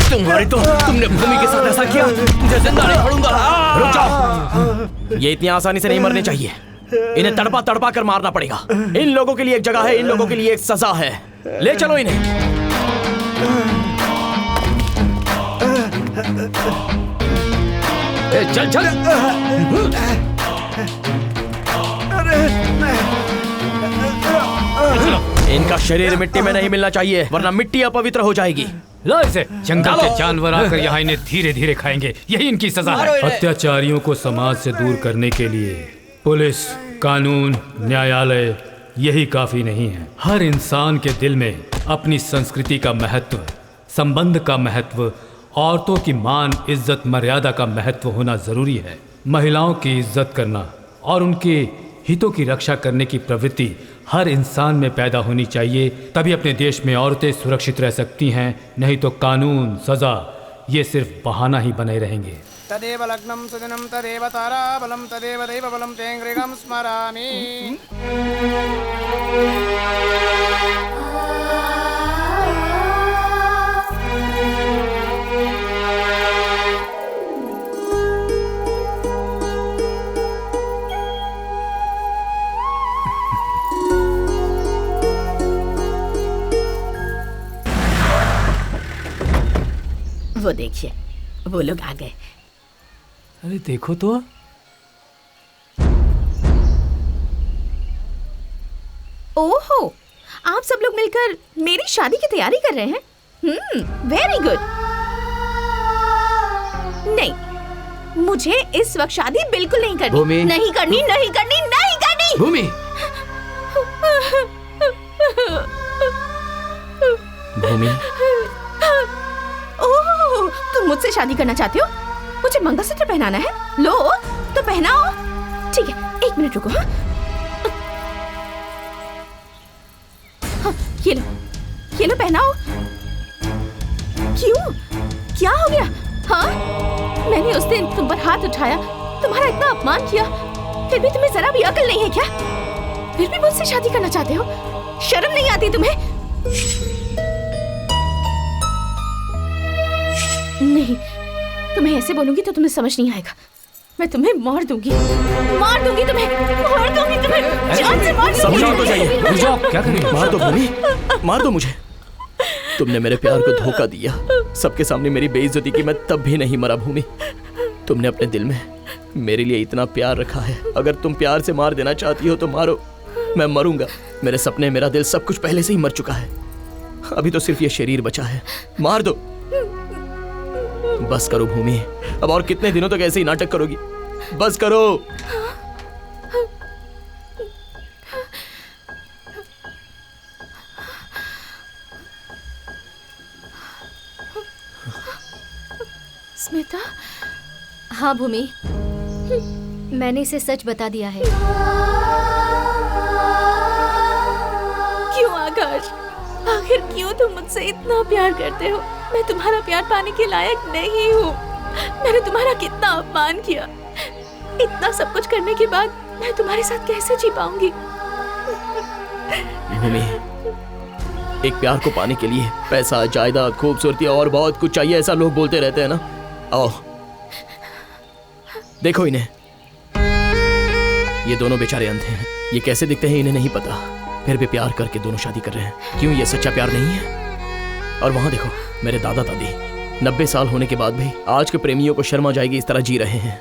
तुम्हारी तो तुमने भूमि के साथ ऐसा किया, मुझे जिंदा नहीं छोड़ूंगा। रुक जाओ। ये इतनी आसानी से नहीं मरने चाहिए। इन्हें तड़पा तड़पा कर मारना पड़ेगा। इन लोगों के लिए एक जगह है, इन लोगों के लिए एक सजा है। ले चलो इन्हें। चल चल। इनका शरीर मिट्टी में नहीं मिलना चाहिए, वरना मिट्टी अपवित्र हो जाएगी। लो इसे। जंगल के जानवर आकर यहाँ इन्हें धीरे धीरे खाएंगे, यही इनकी सजा है। अत्याचारियों को समाज से दूर करने के लिए पुलिस, कानून, न्यायालय यही काफी नहीं है। हर इंसान के दिल में अपनी संस्कृति का महत्व, संबंध का महत्व, औरतों की मान, इज्जत, मर्यादा का महत्व होना जरूरी है। महिलाओं की इज्जत करना और उनके हितों की रक्षा करने की प्रवृत्ति हर इंसान में पैदा होनी चाहिए, तभी अपने देश में औरतें सुरक्षित रह सकती हैं। नहीं तो कानून, सजा ये सिर्फ बहाना ही बने रहेंगे। तदेव लग्नं सुदिनं तदेव ताराबलं तदेव दैवबलं तेङ्गृगं स्मरामि। वो देखिए, वो लोग आ गए। अरे देखो तो। ओहो, आप सब लोग मिलकर मेरी शादी की तैयारी कर रहे हैं। Very good. नहीं, मुझे इस वक्त शादी बिल्कुल नहीं करनी। भूमि। नहीं करनी, नहीं करनी, नहीं करनी। भूमि। भूमि। ओह, तुम मुझसे शादी करना चाहते हो? मुझे मंगलसूत्र पहनाना है। लो तो पहनाओ। ठीक है, एक मिनट रुको। हाँ, ये लो पहनाओ। क्यों? क्या हो गया? हाँ, मैंने उस दिन तुम पर हाथ उठाया, तुम्हारा इतना अपमान किया, फिर भी तुम्हें जरा भी अकल नहीं है क्या? फिर भी मुझसे शादी करना चाहते हो? शर्म नहीं आती तुम्हें? नहीं, तुम्हें ऐसे बोलूंगी तो तुम्हें समझ नहीं आएगा। मैं तुम्हें मार दूंगी तुम्हें, मार दूंगी तुम्हें, जान से मार दूंगी। समझाओ तो जाइए। क्या करेंगे? मार दो भूमि, मार दो मुझे। तुमने मेरे प्यार को धोखा दिया, सबके सामने मेरी बेइज्जती की। मैं तब भी नहीं मरा भूमि। तुमने अपने दिल में मेरे लिए इतना प्यार रखा है। अगर तुम प्यार से मार देना चाहती हो तो मारो, मैं मरूंगा। मेरे सपने, मेरा दिल, सब कुछ पहले से ही मर चुका है। अभी तो सिर्फ ये शरीर बचा है। मार दो। बस करो भूमि, अब और कितने दिनों तक ऐसे ही नाटक करोगी? बस करो। स्मिता। हाँ भूमि, मैंने इसे सच बता दिया है। क्यों आकाश? आखिर क्यों तुम मुझसे इतना प्यार करते हो? मैं तुम्हारा प्यार पाने के लायक नहीं हूँ। मैंने तुम्हारा कितना अपमान किया। इतना सब कुछ करने के बाद मैं तुम्हारे साथ कैसे जी पाऊंगी? भूमि, एक प्यार को पाने के लिए पैसा, जायदाद, खूबसूरती और बहुत कुछ चाहिए, ऐसा लोग बोलते रहते हैं ना। आओ देखो इन्हें, ये दोनों बेचारे अंधे हैं। ये कैसे दिखते हैं इन्हें नहीं पता, फिर भी प्यार करके दोनों शादी कर रहे हैं। क्यों? ये सच्चा प्यार नहीं है? और वहां देखो, मेरे दादा दादी 90 साल होने के बाद भी आज के प्रेमियों को शर्म आ जाएगी इस तरह जी रहे हैं।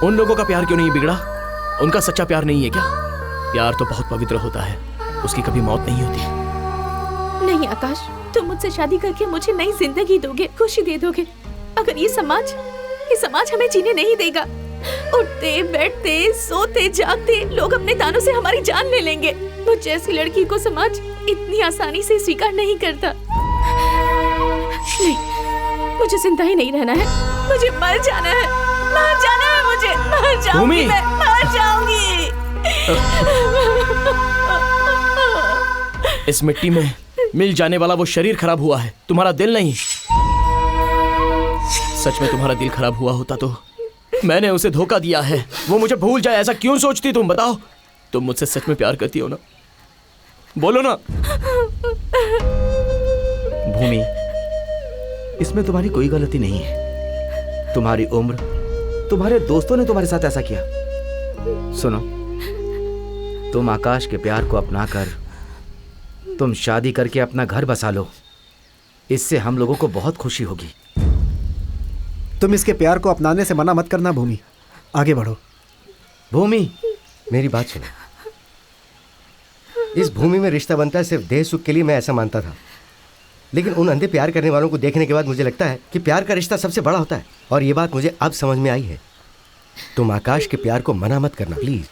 उन लोगों का प्यार क्यों नहीं बिगड़ा? उनका सच्चा प्यार नहीं है क्या? प्यार तो बहुत पवित्र होता है, उसकी कभी मौत नहीं होती। नहीं आकाश, तुम मुझसे शादी करके मुझे नई जिंदगी दोगे, खुशी दे दोगे। अगर ये समाज ये समाज हमें जीने नहीं देगा। उठते बैठते सोते जागते लोग अपने तानों से हमारी जान ले लेंगे। मुझ जैसी लड़की को समाज इतनी आसानी से स्वीकार नहीं करता। नहीं, मुझे जिंदा ही नहीं रहना है, मुझे मर जाना है, मर जाना है, मुझे मर जाऊंगी, मैं मर जाऊंगी। इस मिट्टी में मिल जाने वाला वो शरीर खराब हुआ है, तुम्हारा दिल नहीं। सच में तुम्हारा दिल खराब हुआ होता तो मैंने उसे धोखा दिया है, वो मुझे भूल जाए ऐसा क्यों सोचती तुम? बताओ, तुम मुझसे सच में प्यार करती हो ना? बोलो ना। भूमि, इसमें तुम्हारी कोई गलती नहीं है। तुम्हारी उम्र, तुम्हारे दोस्तों ने तुम्हारे साथ ऐसा किया। सुनो, तुम आकाश के प्यार को अपनाकर तुम शादी करके अपना घर बसा लो, इससे हम लोगों को बहुत खुशी होगी। तुम इसके प्यार को अपनाने से मना मत करना भूमि, आगे बढ़ो। भूमि, मेरी बात सुनो। इस भूमि में रिश्ता बनता है सिर्फ देह सुख के लिए, मैं ऐसा मानता था। लेकिन उन अंधे प्यार करने वालों को देखने के बाद मुझे लगता है कि प्यार का रिश्ता सबसे बड़ा होता है, और ये बात मुझे अब समझ में आई है। तुम आकाश के प्यार को मना मत करना प्लीज।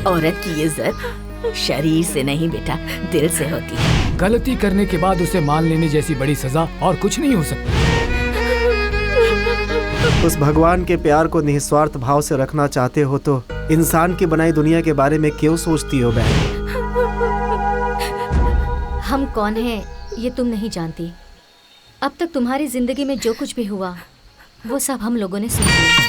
औरत की इज्जत शरीर से नहीं बेटा, दिल से होती है। गलती करने के बाद उसे मान लेने जैसी बड़ी सजा और कुछ नहीं हो सकता। उस भगवान के प्यार को निस्वार्थ भाव से रखना चाहते हो तो इंसान की बनाई दुनिया के बारे में क्यों सोचती हो बहन? हम कौन हैं ये तुम नहीं जानती। अब तक तुम्हारी जिंदगी में जो कुछ भी हुआ वो सब हम लोगों ने सुन लिया।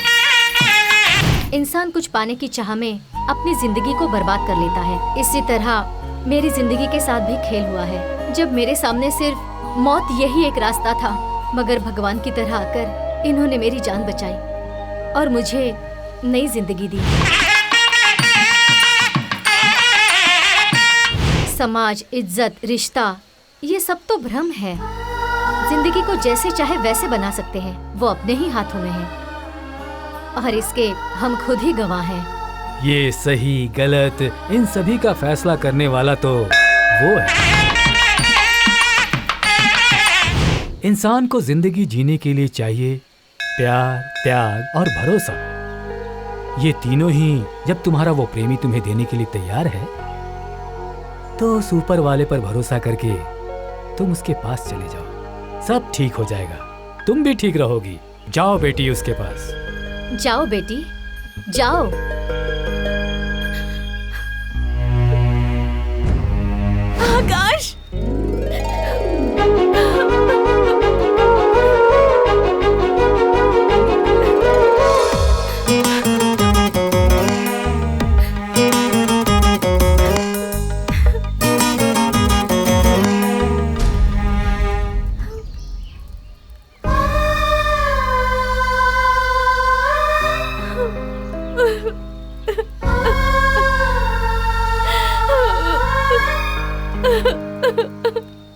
इंसान कुछ पाने की चाह में अपनी जिंदगी को बर्बाद कर लेता है। इसी तरह मेरी जिंदगी के साथ भी खेल हुआ है। जब मेरे सामने सिर्फ मौत यही एक रास्ता था, मगर भगवान की तरह आकर इन्होंने मेरी जान बचाई और मुझे नई जिंदगी दी। समाज, इज्जत, रिश्ता, ये सब तो भ्रम है। जिंदगी को जैसे चाहे वैसे बना सकते हैं, वो अपने ही हाथों में है और इसके हम खुद ही गवाह हैं। ये सही गलत इन सभी का फैसला करने वाला तो वो है। इंसान को जिंदगी जीने के लिए चाहिए प्यार, त्याग और भरोसा। ये तीनों ही जब तुम्हारा वो प्रेमी तुम्हें देने के लिए तैयार है तो उस ऊपर वाले पर भरोसा करके तुम उसके पास चले जाओ। सब ठीक हो जाएगा, तुम भी ठीक रहोगी। जाओ बेटी उसके पास। जाओ बेटी, जाओ। आकाश,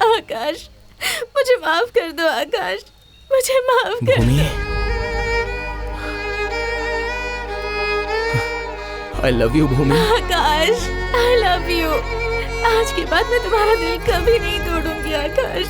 आकाश, मुझे माफ कर दो आकाश, मुझे माफ कर दो। I love you Bhumi. Akash, I love you। आज के बाद मैं तुम्हारा दिल कभी नहीं तोड़ूंगी आकाश।